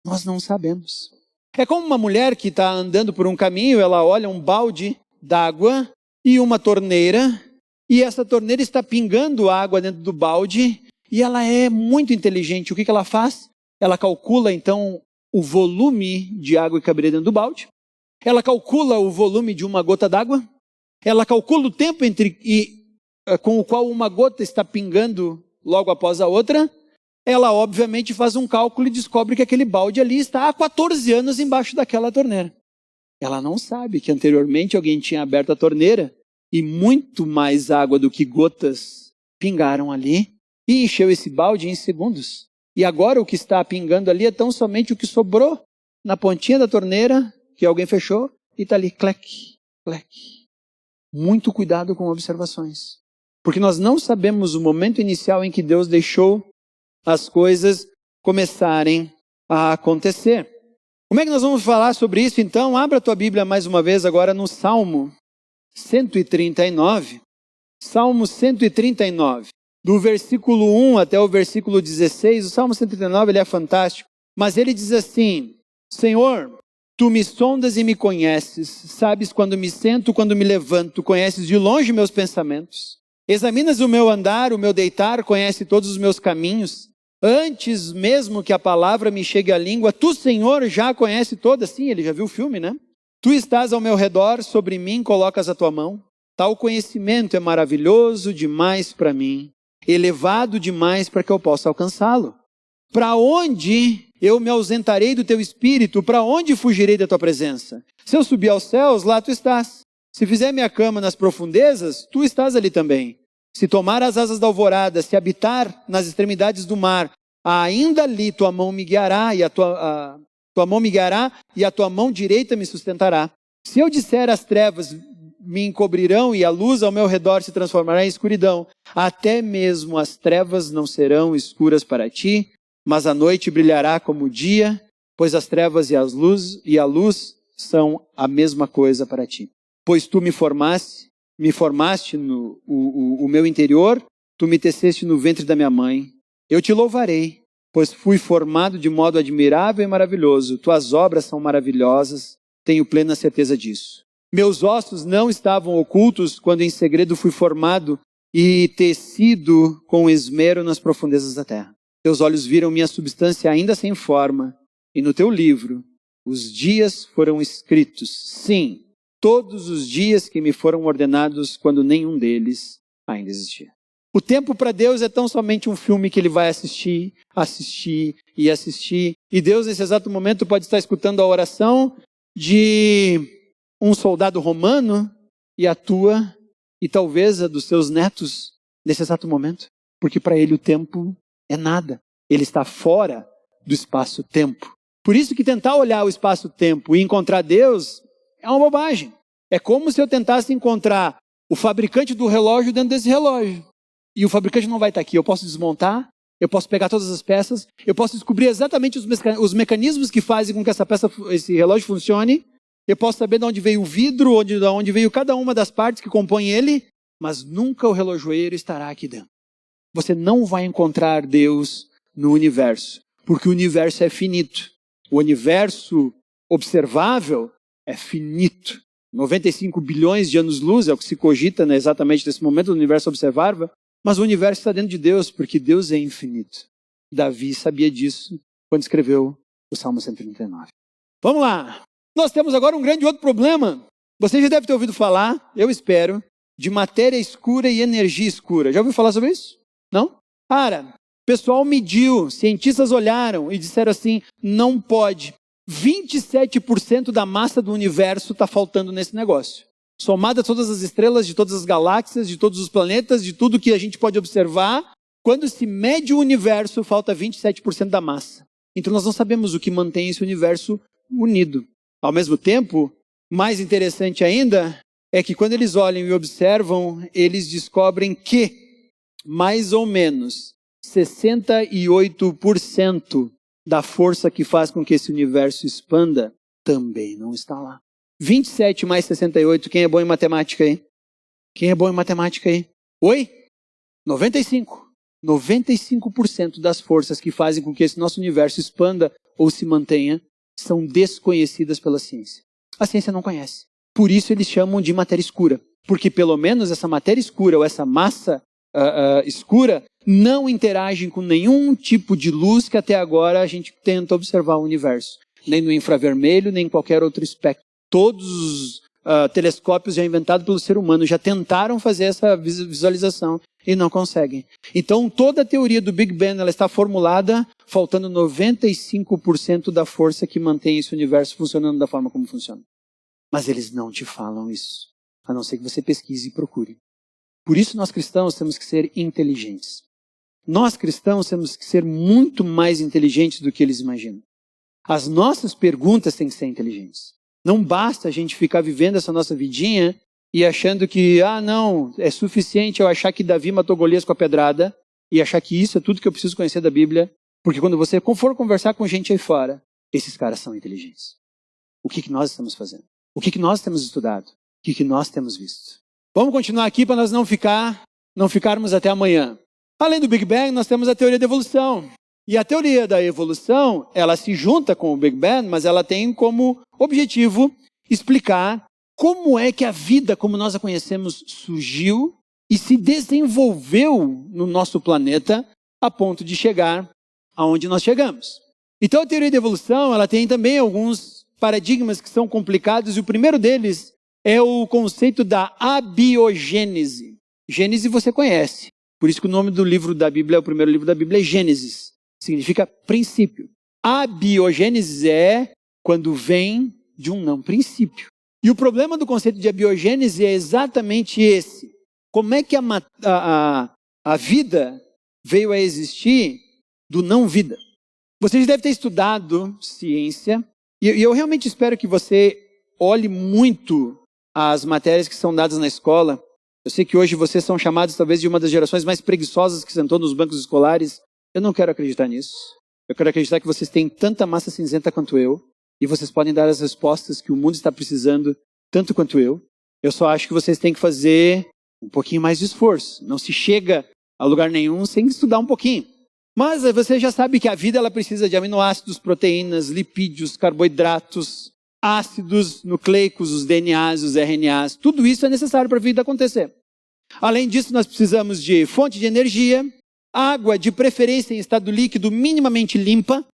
Nós não sabemos. É como uma mulher que está andando por um caminho, ela olha um balde d'água e uma torneira, e essa torneira está pingando água dentro do balde, e ela é muito inteligente. O que ela faz? Ela calcula, então, o volume de água que caberia dentro do balde, ela calcula o volume de uma gota d'água, ela calcula o tempo com o qual uma gota está pingando logo após a outra. Ela obviamente faz um cálculo e descobre que aquele balde ali está há 14 anos embaixo daquela torneira. Ela não sabe que anteriormente alguém tinha aberto a torneira e muito mais água do que gotas pingaram ali e encheu esse balde em segundos. E agora o que está pingando ali é tão somente o que sobrou na pontinha da torneira que alguém fechou e está ali, clec, clec. Muito cuidado com observações. Porque nós não sabemos o momento inicial em que Deus deixou as coisas começarem a acontecer. Como é que nós vamos falar sobre isso então? Abra a tua Bíblia mais uma vez agora no Salmo 139. Salmo 139. Do versículo 1 até o versículo 16. O Salmo 139 ele é fantástico. Mas ele diz assim, Senhor, Tu me sondas e me conheces. Sabes quando me sento, quando me levanto. Conheces de longe meus pensamentos. Examinas o meu andar, o meu deitar, conhece todos os meus caminhos. Antes mesmo que a palavra me chegue à língua, Tu, Senhor, já conhece toda. Sim, ele já viu o filme, né? Tu estás ao meu redor, sobre mim colocas a tua mão. Tal conhecimento é maravilhoso demais para mim, elevado demais para que eu possa alcançá-lo. Para onde eu me ausentarei do teu espírito? Para onde fugirei da tua presença? Se eu subir aos céus, lá tu estás. Se fizer minha cama nas profundezas, tu estás ali também. Se tomar as asas da alvorada, se habitar nas extremidades do mar, ainda ali tua mão me guiará e a tua mão me guiará e a tua mão direita me sustentará. Se eu disser as trevas me encobrirão e a luz ao meu redor se transformará em escuridão, até mesmo as trevas não serão escuras para ti, mas a noite brilhará como o dia, pois as trevas e a luz são a mesma coisa para ti. Pois tu me formaste no o meu interior, tu me teceste no ventre da minha mãe. Eu te louvarei, pois fui formado de modo admirável e maravilhoso. Tuas obras são maravilhosas, tenho plena certeza disso. Meus ossos não estavam ocultos quando em segredo fui formado e tecido com esmero nas profundezas da terra. Teus olhos viram minha substância ainda sem forma, e no teu livro os dias foram escritos, sim, todos os dias que me foram ordenados quando nenhum deles ainda existia. O tempo para Deus é tão somente um filme que ele vai assistir, assistir e assistir. E Deus, nesse exato momento, pode estar escutando a oração de um soldado romano e a tua, e talvez a dos seus netos, nesse exato momento. Porque para ele o tempo é nada. Ele está fora do espaço-tempo. Por isso que tentar olhar o espaço-tempo e encontrar Deus é uma bobagem. É como se eu tentasse encontrar o fabricante do relógio dentro desse relógio. E o fabricante não vai estar aqui. Eu posso desmontar, eu posso pegar todas as peças, eu posso descobrir exatamente os mecanismos que fazem com que esse relógio funcione. Eu posso saber de onde veio o vidro, de onde veio cada uma das partes que compõem ele, mas nunca o relojoeiro estará aqui dentro. Você não vai encontrar Deus no universo, porque o universo é finito. O universo observável é finito. 95 bilhões de anos-luz é o que se cogita, né, exatamente nesse momento do universo observável, mas o universo está dentro de Deus, porque Deus é infinito. Davi sabia disso quando escreveu o Salmo 139. Vamos lá. Nós temos agora um grande outro problema. Você já deve ter ouvido falar, eu espero, de matéria escura e energia escura. Já ouviu falar sobre isso? Não? Cara, o pessoal mediu, cientistas olharam e disseram assim, não pode. 27% da massa do universo está faltando nesse negócio. Somada todas as estrelas, de todas as galáxias, de todos os planetas, de tudo que a gente pode observar, quando se mede o universo, falta 27% da massa. Então nós não sabemos o que mantém esse universo unido. Ao mesmo tempo, mais interessante ainda, é que quando eles olham e observam, eles descobrem que, mais ou menos, 68% da força que faz com que esse universo expanda também não está lá. 27 mais 68, quem é bom em matemática aí? Quem é bom em matemática aí? Oi? 95. 95% das forças que fazem com que esse nosso universo expanda ou se mantenha são desconhecidas pela ciência. A ciência não conhece. Por isso eles chamam de matéria escura. Porque pelo menos essa matéria escura ou essa massa escura não interagem com nenhum tipo de luz que até agora a gente tenta observar o universo. Nem no infravermelho, nem em qualquer outro espectro. Todos os telescópios já inventados pelo ser humano já tentaram fazer essa visualização e não conseguem. Então toda a teoria do Big Bang ela está formulada faltando 95% da força que mantém esse universo funcionando da forma como funciona. Mas eles não te falam isso, a não ser que você pesquise e procure. Por isso nós cristãos temos que ser inteligentes. Nós cristãos temos que ser muito mais inteligentes do que eles imaginam. As nossas perguntas têm que ser inteligentes. Não basta a gente ficar vivendo essa nossa vidinha e achando que, não, é suficiente eu achar que Davi matou Golias com a pedrada e achar que isso é tudo que eu preciso conhecer da Bíblia, porque quando você for conversar com gente aí fora, esses caras são inteligentes. O que nós estamos fazendo? O que nós temos estudado? O que nós temos visto? Vamos continuar aqui para nós não ficarmos até amanhã. Além do Big Bang, nós temos a teoria da evolução. E a teoria da evolução, ela se junta com o Big Bang, mas ela tem como objetivo explicar como é que a vida, como nós a conhecemos, surgiu e se desenvolveu no nosso planeta a ponto de chegar aonde nós chegamos. Então a teoria da evolução, ela tem também alguns paradigmas que são complicados e o primeiro deles é o conceito da abiogênese. Gênese você conhece, por isso que o nome do livro da Bíblia, o primeiro livro da Bíblia é Gênesis. Significa princípio. Abiogênese é quando vem de um não princípio. E o problema do conceito de abiogênese é exatamente esse. Como é que a vida veio a existir do não vida? Vocês devem ter estudado ciência, e eu realmente espero que você olhe muito as matérias que são dadas na escola. Eu sei que hoje vocês são chamados talvez de uma das gerações mais preguiçosas que sentou nos bancos escolares. Eu não quero acreditar nisso. Eu quero acreditar que vocês têm tanta massa cinzenta quanto eu, e vocês podem dar as respostas que o mundo está precisando tanto quanto eu. Eu só acho que vocês têm que fazer um pouquinho mais de esforço. Não se chega a lugar nenhum sem estudar um pouquinho. Mas você já sabe que a vida ela precisa de aminoácidos, proteínas, lipídios, carboidratos, ácidos nucleicos, os DNAs, os RNAs. Tudo isso é necessário para a vida acontecer. Além disso, nós precisamos de fonte de energia, água de preferência em estado líquido minimamente limpa,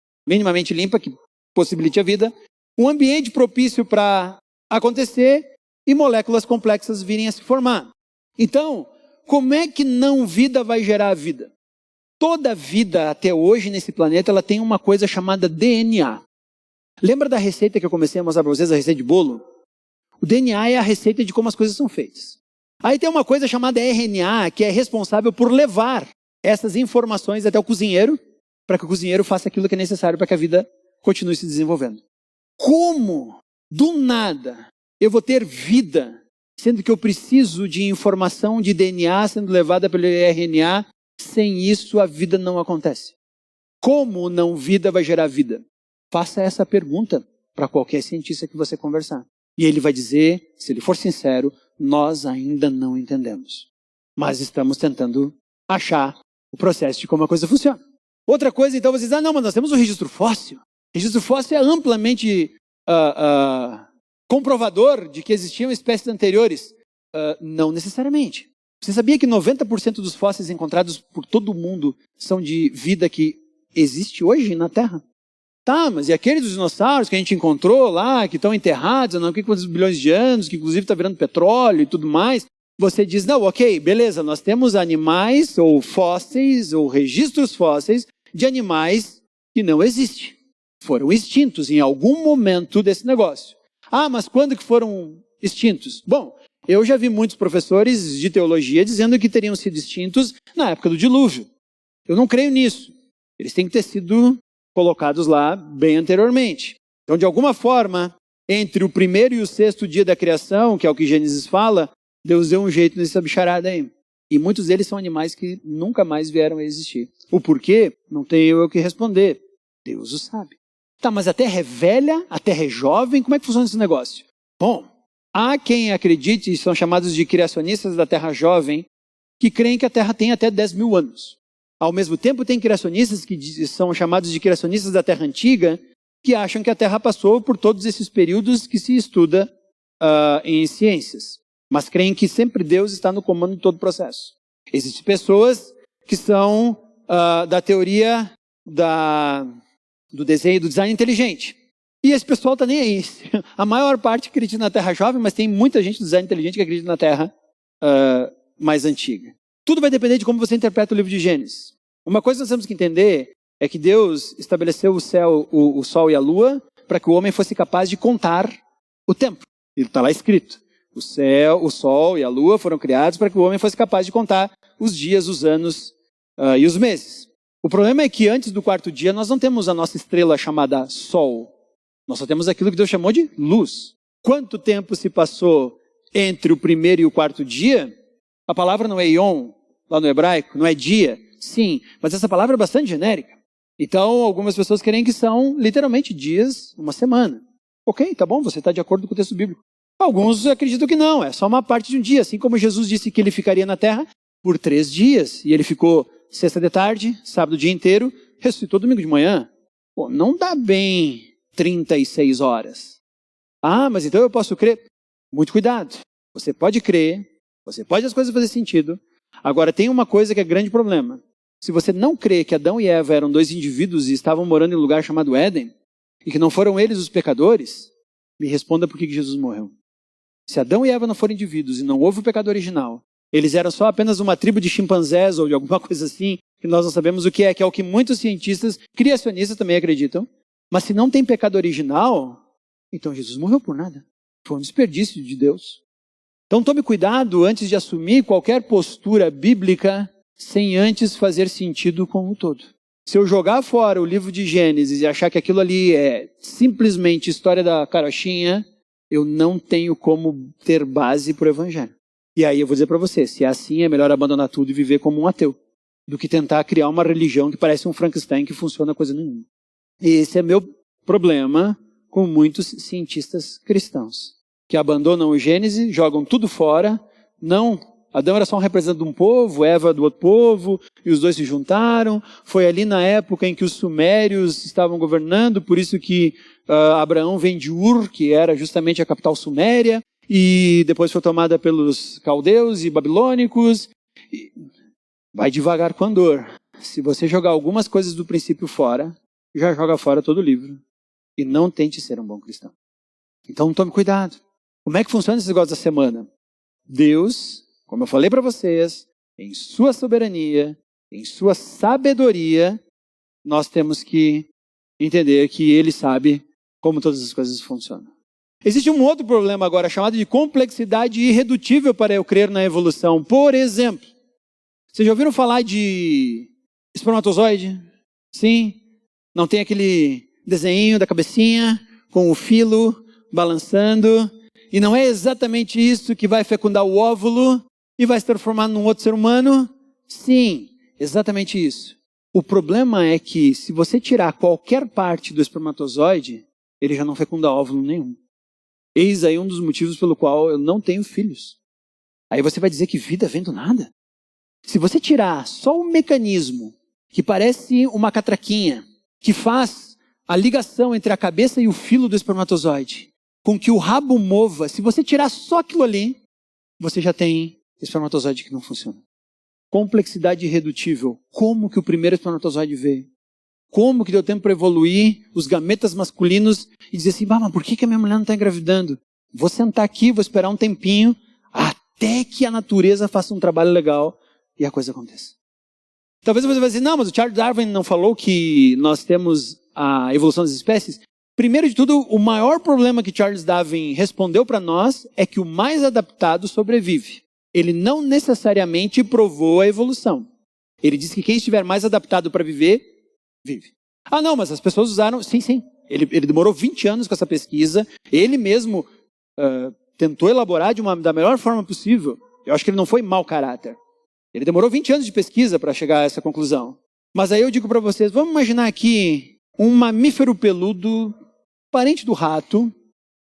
que possibilite a vida, um ambiente propício para acontecer e moléculas complexas virem a se formar. Então, como é que não vida vai gerar vida? Toda vida até hoje nesse planeta, ela tem uma coisa chamada DNA. Lembra da receita que eu comecei a mostrar para vocês, a receita de bolo? O DNA é a receita de como as coisas são feitas. Aí tem uma coisa chamada RNA, que é responsável por levar essas informações até o cozinheiro, para que o cozinheiro faça aquilo que é necessário para que a vida continue se desenvolvendo. Como, do nada, eu vou ter vida, sendo que eu preciso de informação de DNA sendo levada pelo RNA? Sem isso, a vida não acontece. Como não vida vai gerar vida? Faça essa pergunta para qualquer cientista que você conversar. E ele vai dizer, se ele for sincero, nós ainda não entendemos. Mas estamos tentando achar o processo de como a coisa funciona. Outra coisa, então, vocês dizem, não, mas nós temos o registro fóssil. O registro fóssil é amplamente comprovador de que existiam espécies anteriores. Não necessariamente. Você sabia que 90% dos fósseis encontrados por todo o mundo são de vida que existe hoje na Terra? Tá, mas e aqueles dos dinossauros que a gente encontrou lá, que estão enterrados, não sei quantos bilhões de anos, que inclusive está virando petróleo e tudo mais? Você diz, não, ok, beleza, nós temos animais ou fósseis ou registros fósseis de animais que não existem. Foram extintos em algum momento desse negócio. Ah, mas quando que foram extintos? Bom, eu já vi muitos professores de teologia dizendo que teriam sido extintos na época do dilúvio. Eu não creio nisso. Eles têm que ter sido colocados lá bem anteriormente. Então, de alguma forma, entre o primeiro e o sexto dia da criação, que é o que Gênesis fala, Deus deu um jeito nessa bicharada aí. E muitos deles são animais que nunca mais vieram a existir. O porquê, não tenho eu que responder. Deus o sabe. Tá, mas a Terra é velha, a Terra é jovem, como é que funciona esse negócio? Bom, há quem acredite, são chamados de criacionistas da Terra jovem, que creem que a Terra tem até 10 mil anos. Ao mesmo tempo, tem criacionistas que são chamados de criacionistas da Terra Antiga, que acham que a Terra passou por todos esses períodos que se estuda em ciências. Mas creem que sempre Deus está no comando de todo o processo. Existem pessoas que são da teoria do desenho, do design inteligente. E esse pessoal está nem aí. A maior parte acredita na Terra jovem, mas tem muita gente do design inteligente que acredita na Terra mais antiga. Tudo vai depender de como você interpreta o livro de Gênesis. Uma coisa que nós temos que entender é que Deus estabeleceu o céu, o sol e a lua para que o homem fosse capaz de contar o tempo. Ele está lá escrito. O céu, o sol e a lua foram criados para que o homem fosse capaz de contar os dias, os anos e os meses. O problema é que antes do quarto dia nós não temos a nossa estrela chamada sol. Nós só temos aquilo que Deus chamou de luz. Quanto tempo se passou entre o primeiro e o quarto dia? A palavra não é ion, lá no hebraico, não é dia. Sim, mas essa palavra é bastante genérica. Então, algumas pessoas querem que são literalmente dias, uma semana. Ok, tá bom, você está de acordo com o texto bíblico. Alguns acreditam que não, é só uma parte de um dia. Assim como Jesus disse que ele ficaria na terra por 3 dias. E ele ficou sexta de tarde, sábado o dia inteiro, ressuscitou domingo de manhã. Pô, não dá bem 36 horas. Ah, mas então eu posso crer? Muito cuidado. Você pode crer, você pode as coisas fazer sentido. Agora tem uma coisa que é grande problema. Se você não crê que Adão e Eva eram 2 indivíduos e estavam morando em um lugar chamado Éden, e que não foram eles os pecadores, me responda por que Jesus morreu. Se Adão e Eva não foram indivíduos e não houve o pecado original, eles eram só apenas uma tribo de chimpanzés ou de alguma coisa assim, que nós não sabemos o que é o que muitos cientistas, criacionistas também acreditam. Mas se não tem pecado original, então Jesus morreu por nada. Foi um desperdício de Deus. Então tome cuidado antes de assumir qualquer postura bíblica sem antes fazer sentido com o todo. Se eu jogar fora o livro de Gênesis e achar que aquilo ali é simplesmente história da carochinha, eu não tenho como ter base para o evangelho. E aí eu vou dizer para você, se é assim, é melhor abandonar tudo e viver como um ateu, do que tentar criar uma religião que parece um Frankenstein que funciona coisa nenhuma. E esse é meu problema com muitos cientistas cristãos, que abandonam o Gênesis, jogam tudo fora. Não, Adão era só um representante de um povo, Eva do outro povo, e os dois se juntaram. Foi ali na época em que os sumérios estavam governando, por isso que Abraão vem de Ur, que era justamente a capital suméria, e depois foi tomada pelos caldeus e babilônicos. E vai devagar com a dor. Se você jogar algumas coisas do princípio fora, já joga fora todo o livro. E não tente ser um bom cristão. Então tome cuidado. Como é que funciona esse negócio da semana? Deus, como eu falei para vocês, em sua soberania, em sua sabedoria, nós temos que entender que Ele sabe como todas as coisas funcionam. Existe um outro problema agora, chamado de complexidade irredutível para eu crer na evolução. Por exemplo, vocês já ouviram falar de espermatozoide? Sim? Não tem aquele desenho da cabecinha com o filo balançando? E não é exatamente isso que vai fecundar o óvulo e vai se transformar num outro ser humano? Sim, exatamente isso. O problema é que se você tirar qualquer parte do espermatozoide, ele já não fecunda óvulo nenhum. Eis aí um dos motivos pelo qual eu não tenho filhos. Aí você vai dizer que vida vem do nada? Se você tirar só o mecanismo que parece uma catraquinha, que faz a ligação entre a cabeça e o filo do espermatozoide, com que o rabo mova, se você tirar só aquilo ali, você já tem espermatozoide que não funciona. Complexidade irredutível. Como que o primeiro espermatozoide veio? Como que deu tempo para evoluir os gametas masculinos e dizer assim, mas por que a minha mulher não está engravidando? Vou sentar aqui, vou esperar um tempinho, até que a natureza faça um trabalho legal e a coisa aconteça. Talvez você vai dizer, não, mas o Charles Darwin não falou que nós temos a evolução das espécies? Primeiro de tudo, o maior problema que Charles Darwin respondeu para nós é que o mais adaptado sobrevive. Ele não necessariamente provou a evolução. Ele disse que quem estiver mais adaptado para viver, vive. Ah, não, mas as pessoas usaram... Sim. Ele demorou 20 anos com essa pesquisa. Ele mesmo tentou elaborar da melhor forma possível. Eu acho que ele não foi mau caráter. Ele demorou 20 anos de pesquisa para chegar a essa conclusão. Mas aí eu digo para vocês, vamos imaginar aqui um mamífero peludo, parente do rato,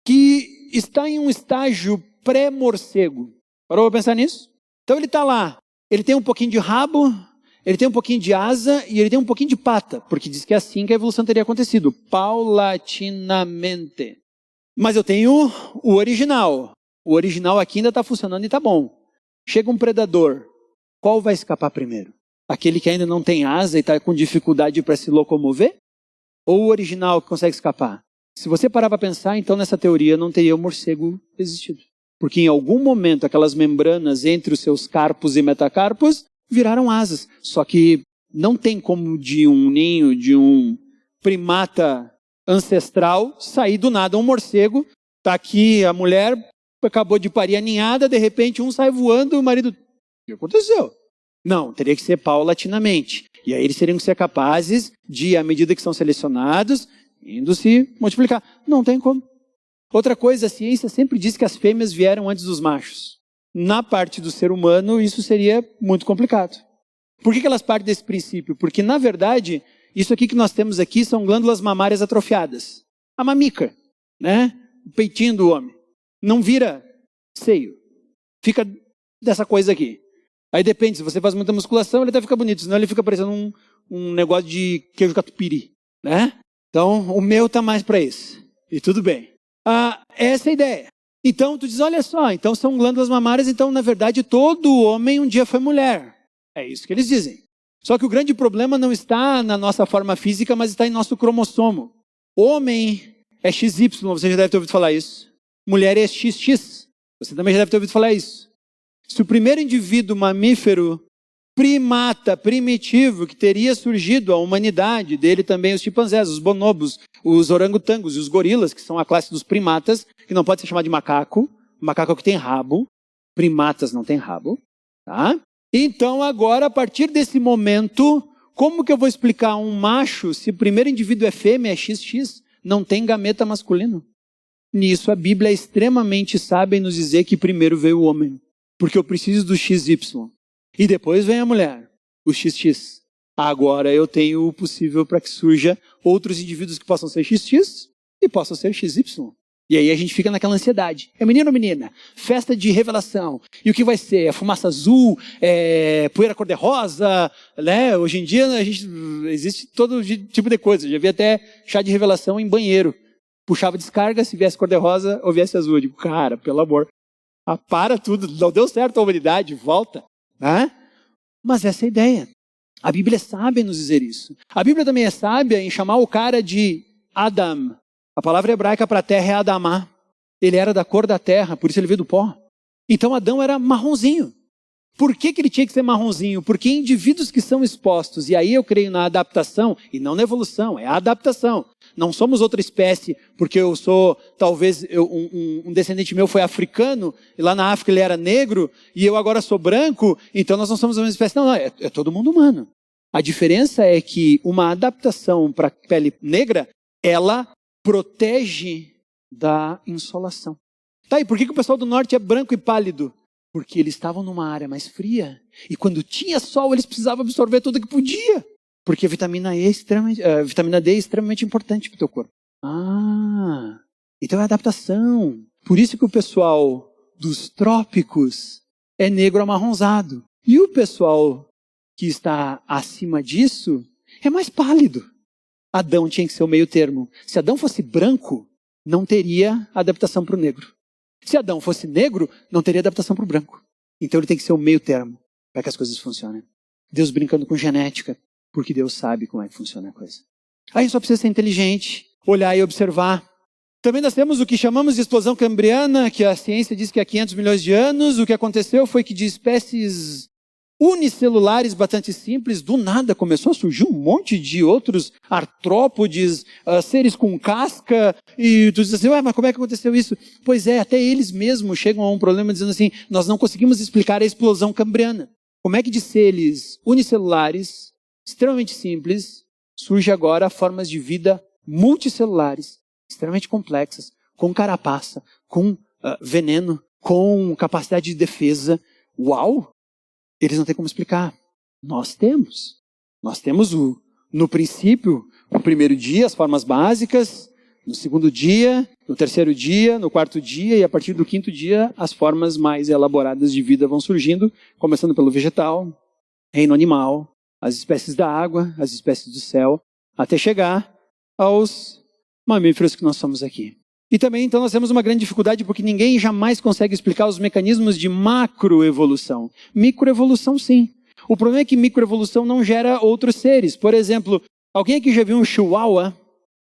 que está em um estágio pré-morcego. Parou para pensar nisso? Então ele está lá, ele tem um pouquinho de rabo, ele tem um pouquinho de asa e ele tem um pouquinho de pata, porque diz que é assim que a evolução teria acontecido, paulatinamente. Mas eu tenho o original. O original aqui ainda está funcionando e está bom. Chega um predador, qual vai escapar primeiro? Aquele que ainda não tem asa e está com dificuldade para se locomover? Ou o original que consegue escapar? Se você parar para pensar, então nessa teoria não teria o morcego existido. Porque em algum momento aquelas membranas entre os seus carpos e metacarpos viraram asas. Só que não tem como de um ninho, de um primata ancestral, sair do nada um morcego. Está aqui a mulher, acabou de parir a ninhada, de repente um sai voando, o marido... O que aconteceu? Não, teria que ser paulatinamente. E aí eles teriam que ser capazes de, à medida que são selecionados, indo se multiplicar. Não tem como. Outra coisa, a ciência sempre diz que as fêmeas vieram antes dos machos. Na parte do ser humano, isso seria muito complicado. Por que elas partem desse princípio? Porque, na verdade, isso aqui que nós temos aqui são glândulas mamárias atrofiadas. A mamica, né? O peitinho do homem. Não vira seio. Fica dessa coisa aqui. Aí depende, se você faz muita musculação, ele até fica bonito. Senão ele fica parecendo um negócio de queijo catupiry, né? Então, o meu tá mais para isso. E tudo bem. Essa é a ideia. Então, tu diz, olha só, então são glândulas mamárias, então, na verdade, todo homem um dia foi mulher. É isso que eles dizem. Só que o grande problema não está na nossa forma física, mas está em nosso cromossomo. Homem é XY, você já deve ter ouvido falar isso. Mulher é XX, você também já deve ter ouvido falar isso. Se o primeiro indivíduo mamífero primata, primitivo, que teria surgido a humanidade, dele também os chimpanzés, os bonobos, os orangotangos e os gorilas, que são a classe dos primatas, que não pode ser chamado de macaco. Macaco é o que tem rabo. Primatas não tem rabo. Tá? Então agora, a partir desse momento, como que eu vou explicar um macho se o primeiro indivíduo é fêmea, é XX, não tem gameta masculino? Nisso a Bíblia é extremamente sábia em nos dizer que primeiro veio o homem. Porque eu preciso do XY. E depois vem a mulher, o XX. Agora eu tenho o possível para que surja outros indivíduos que possam ser XX e possam ser XY. E aí a gente fica naquela ansiedade. É menino ou menina? Festa de revelação. E o que vai ser? É fumaça azul? É poeira cor-de-rosa? Né? Hoje em dia existe todo tipo de coisa. Eu já vi até chá de revelação em banheiro. Puxava descarga, se viesse cor-de-rosa ou viesse azul. Eu digo, cara, pelo amor. Para tudo. Não deu certo a humanidade. Volta. Mas essa é a ideia. A Bíblia é sábia em nos dizer isso. A Bíblia também é sábia em chamar o cara de Adam. A palavra hebraica para terra é Adamá. Ele era da cor da terra, por isso ele veio do pó. Então Adão era marronzinho. Por que ele tinha que ser marronzinho? Porque indivíduos que são expostos, e aí eu creio na adaptação, e não na evolução, é a adaptação. Não somos outra espécie, porque eu sou, talvez, um descendente meu foi africano, e lá na África ele era negro, e eu agora sou branco, então nós não somos a mesma espécie. Não, é todo mundo humano. A diferença é que uma adaptação para a pele negra, ela protege da insolação. Tá, e por que o pessoal do norte é branco e pálido? Porque eles estavam numa área mais fria. E quando tinha sol, eles precisavam absorver tudo que podia. Porque a vitamina D é extremamente importante para o teu corpo. Então é adaptação. Por isso que o pessoal dos trópicos é negro amarronzado. E o pessoal que está acima disso é mais pálido. Adão tinha que ser o meio termo. Se Adão fosse branco, não teria adaptação para o negro. Se Adão fosse negro, não teria adaptação para o branco. Então ele tem que ser o meio termo para que as coisas funcionem. Deus brincando com genética, porque Deus sabe como é que funciona a coisa. Aí a gente só precisa ser inteligente, olhar e observar. Também nós temos o que chamamos de explosão cambriana, que a ciência diz que há 500 milhões de anos. O que aconteceu foi que de espécies unicelulares bastante simples, do nada começou a surgir um monte de outros artrópodes, seres com casca, e tu diz assim, mas como é que aconteceu isso? Pois é, até eles mesmos chegam a um problema dizendo assim, nós não conseguimos explicar a explosão cambriana. Como é que de seres unicelulares, extremamente simples, surge agora formas de vida multicelulares, extremamente complexas, com carapaça, com veneno, com capacidade de defesa. Uau! Eles não têm como explicar. Nós temos. Nós temos no princípio, no primeiro dia, as formas básicas, no segundo dia, no terceiro dia, no quarto dia, e a partir do quinto dia, as formas mais elaboradas de vida vão surgindo, começando pelo vegetal, reino animal, as espécies da água, as espécies do céu, até chegar aos mamíferos que nós somos aqui. E também, então, nós temos uma grande dificuldade porque ninguém jamais consegue explicar os mecanismos de macroevolução. Microevolução, sim. O problema é que microevolução não gera outros seres. Por exemplo, alguém aqui já viu um chihuahua?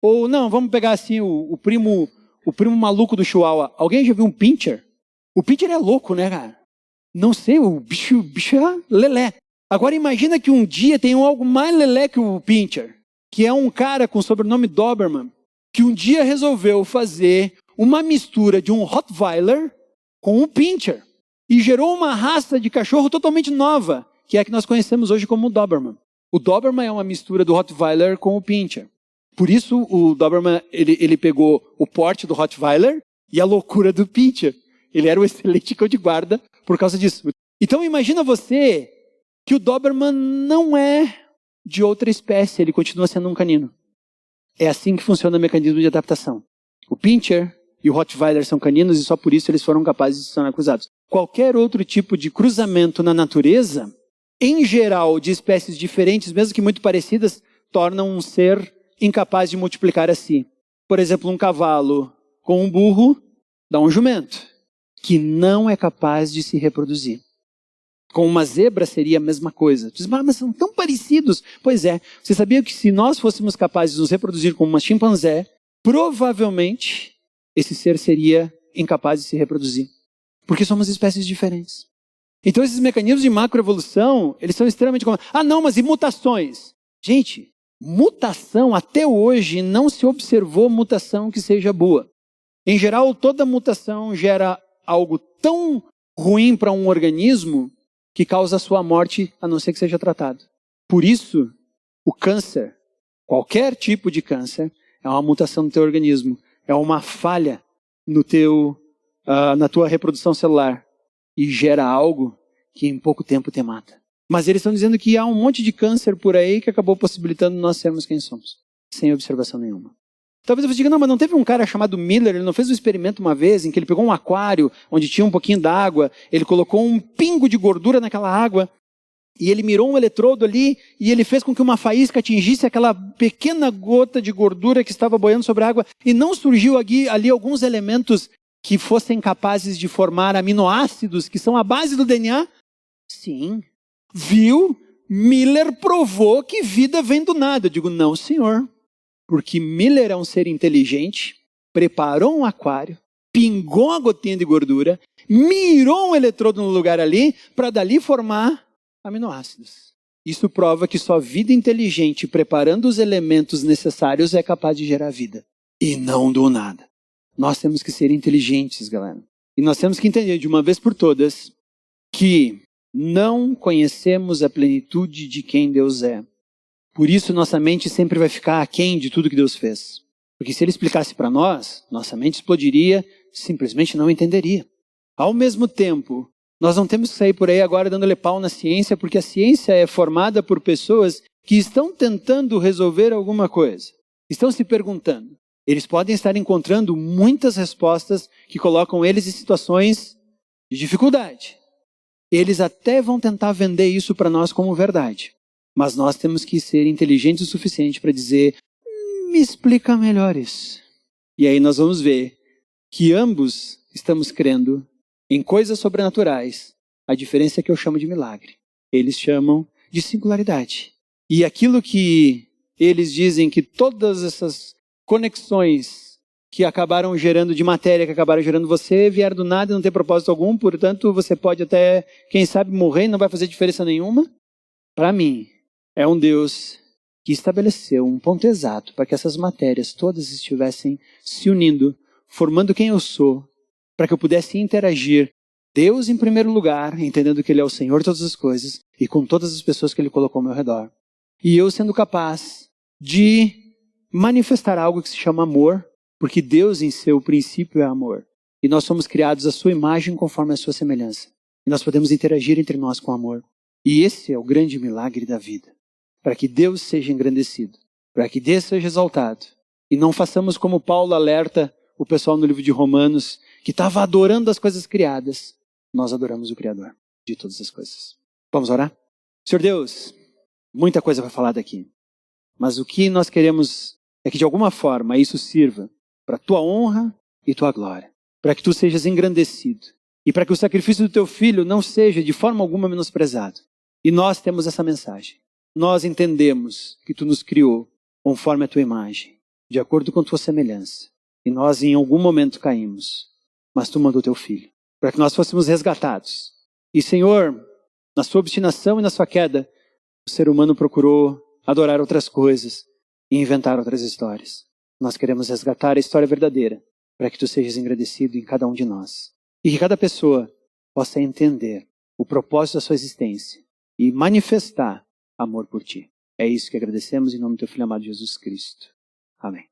Ou, não, vamos pegar assim o primo maluco do chihuahua. Alguém já viu um pincher? O pincher é louco, né, cara? Não sei, o bicho é lelé. Agora imagina que um dia tem algo mais lelé que o pincher, que é um cara com o sobrenome Doberman, que um dia resolveu fazer uma mistura de um Rottweiler com um Pinscher. E gerou uma raça de cachorro totalmente nova, que é a que nós conhecemos hoje como o Doberman. O Doberman é uma mistura do Rottweiler com o Pinscher. Por isso o Doberman ele pegou o porte do Rottweiler e a loucura do Pinscher. Ele era um excelente cão de guarda por causa disso. Então imagina você que o Doberman não é de outra espécie, ele continua sendo um canino. É assim que funciona o mecanismo de adaptação. O Pinscher e o Rottweiler são caninos e só por isso eles foram capazes de ser cruzados. Qualquer outro tipo de cruzamento na natureza, em geral, de espécies diferentes, mesmo que muito parecidas, tornam um ser incapaz de multiplicar a si. Por exemplo, um cavalo com um burro dá um jumento, que não é capaz de se reproduzir. Com uma zebra seria a mesma coisa. Tu diz, mas são tão parecidos. Pois é, você sabia que se nós fôssemos capazes de nos reproduzir como uma chimpanzé, provavelmente esse ser seria incapaz de se reproduzir. Porque somos espécies diferentes. Então esses mecanismos de macroevolução, eles são extremamente comuns. Não, mas e mutações? Gente, mutação, até hoje, não se observou mutação que seja boa. Em geral, toda mutação gera algo tão ruim para um organismo que causa a sua morte, a não ser que seja tratado. Por isso, o câncer, qualquer tipo de câncer, é uma mutação no teu organismo, é uma falha no na tua reprodução celular e gera algo que em pouco tempo te mata. Mas eles estão dizendo que há um monte de câncer por aí que acabou possibilitando nós sermos quem somos, sem observação nenhuma. Talvez você diga, não, mas não teve um cara chamado Miller, ele não fez um experimento uma vez em que ele pegou um aquário onde tinha um pouquinho d'água, ele colocou um pingo de gordura naquela água e ele mirou um eletrodo ali e ele fez com que uma faísca atingisse aquela pequena gota de gordura que estava boiando sobre a água e não surgiu ali alguns elementos que fossem capazes de formar aminoácidos que são a base do DNA? Sim. Viu? Miller provou que vida vem do nada. Eu digo, não, senhor. Porque Miller é um ser inteligente, preparou um aquário, pingou a gotinha de gordura, mirou um eletrodo no lugar ali, para dali formar aminoácidos. Isso prova que só vida inteligente, preparando os elementos necessários, é capaz de gerar vida. E não do nada. Nós temos que ser inteligentes, galera. E nós temos que entender de uma vez por todas que não conhecemos a plenitude de quem Deus é. Por isso nossa mente sempre vai ficar aquém de tudo que Deus fez. Porque se Ele explicasse para nós, nossa mente explodiria, simplesmente não entenderia. Ao mesmo tempo, nós não temos que sair por aí agora dando-lhe pau na ciência, porque a ciência é formada por pessoas que estão tentando resolver alguma coisa. Estão se perguntando. Eles podem estar encontrando muitas respostas que colocam eles em situações de dificuldade. Eles até vão tentar vender isso para nós como verdade. Mas nós temos que ser inteligentes o suficiente para dizer, me explica melhor isso. E aí nós vamos ver que ambos estamos crendo em coisas sobrenaturais. A diferença é que eu chamo de milagre. Eles chamam de singularidade. E aquilo que eles dizem que todas essas conexões que acabaram gerando de matéria, que acabaram gerando você, vieram do nada e não tem propósito algum, portanto você pode até, quem sabe, morrer e não vai fazer diferença nenhuma. Para mim, é um Deus que estabeleceu um ponto exato para que essas matérias todas estivessem se unindo, formando quem eu sou, para que eu pudesse interagir, Deus em primeiro lugar, entendendo que Ele é o Senhor de todas as coisas, e com todas as pessoas que Ele colocou ao meu redor. E eu sendo capaz de manifestar algo que se chama amor, porque Deus em seu princípio é amor. E nós somos criados à sua imagem conforme a sua semelhança. E nós podemos interagir entre nós com amor. E esse é o grande milagre da vida. Para que Deus seja engrandecido. Para que Deus seja exaltado. E não façamos como Paulo alerta o pessoal no livro de Romanos, que estava adorando as coisas criadas. Nós adoramos o Criador de todas as coisas. Vamos orar? Senhor Deus, muita coisa para falar daqui. Mas o que nós queremos é que de alguma forma isso sirva para a tua honra e tua glória. Para que tu sejas engrandecido. E para que o sacrifício do teu filho não seja de forma alguma menosprezado. E nós temos essa mensagem. Nós entendemos que tu nos criou conforme a tua imagem, de acordo com a tua semelhança. E nós em algum momento caímos. Mas tu mandou teu filho. Para que nós fôssemos resgatados. E Senhor, na sua obstinação e na sua queda, o ser humano procurou adorar outras coisas e inventar outras histórias. Nós queremos resgatar a história verdadeira, para que tu sejas engrandecido em cada um de nós. E que cada pessoa possa entender o propósito da sua existência e manifestar amor por ti. É isso que agradecemos em nome do teu Filho amado Jesus Cristo. Amém.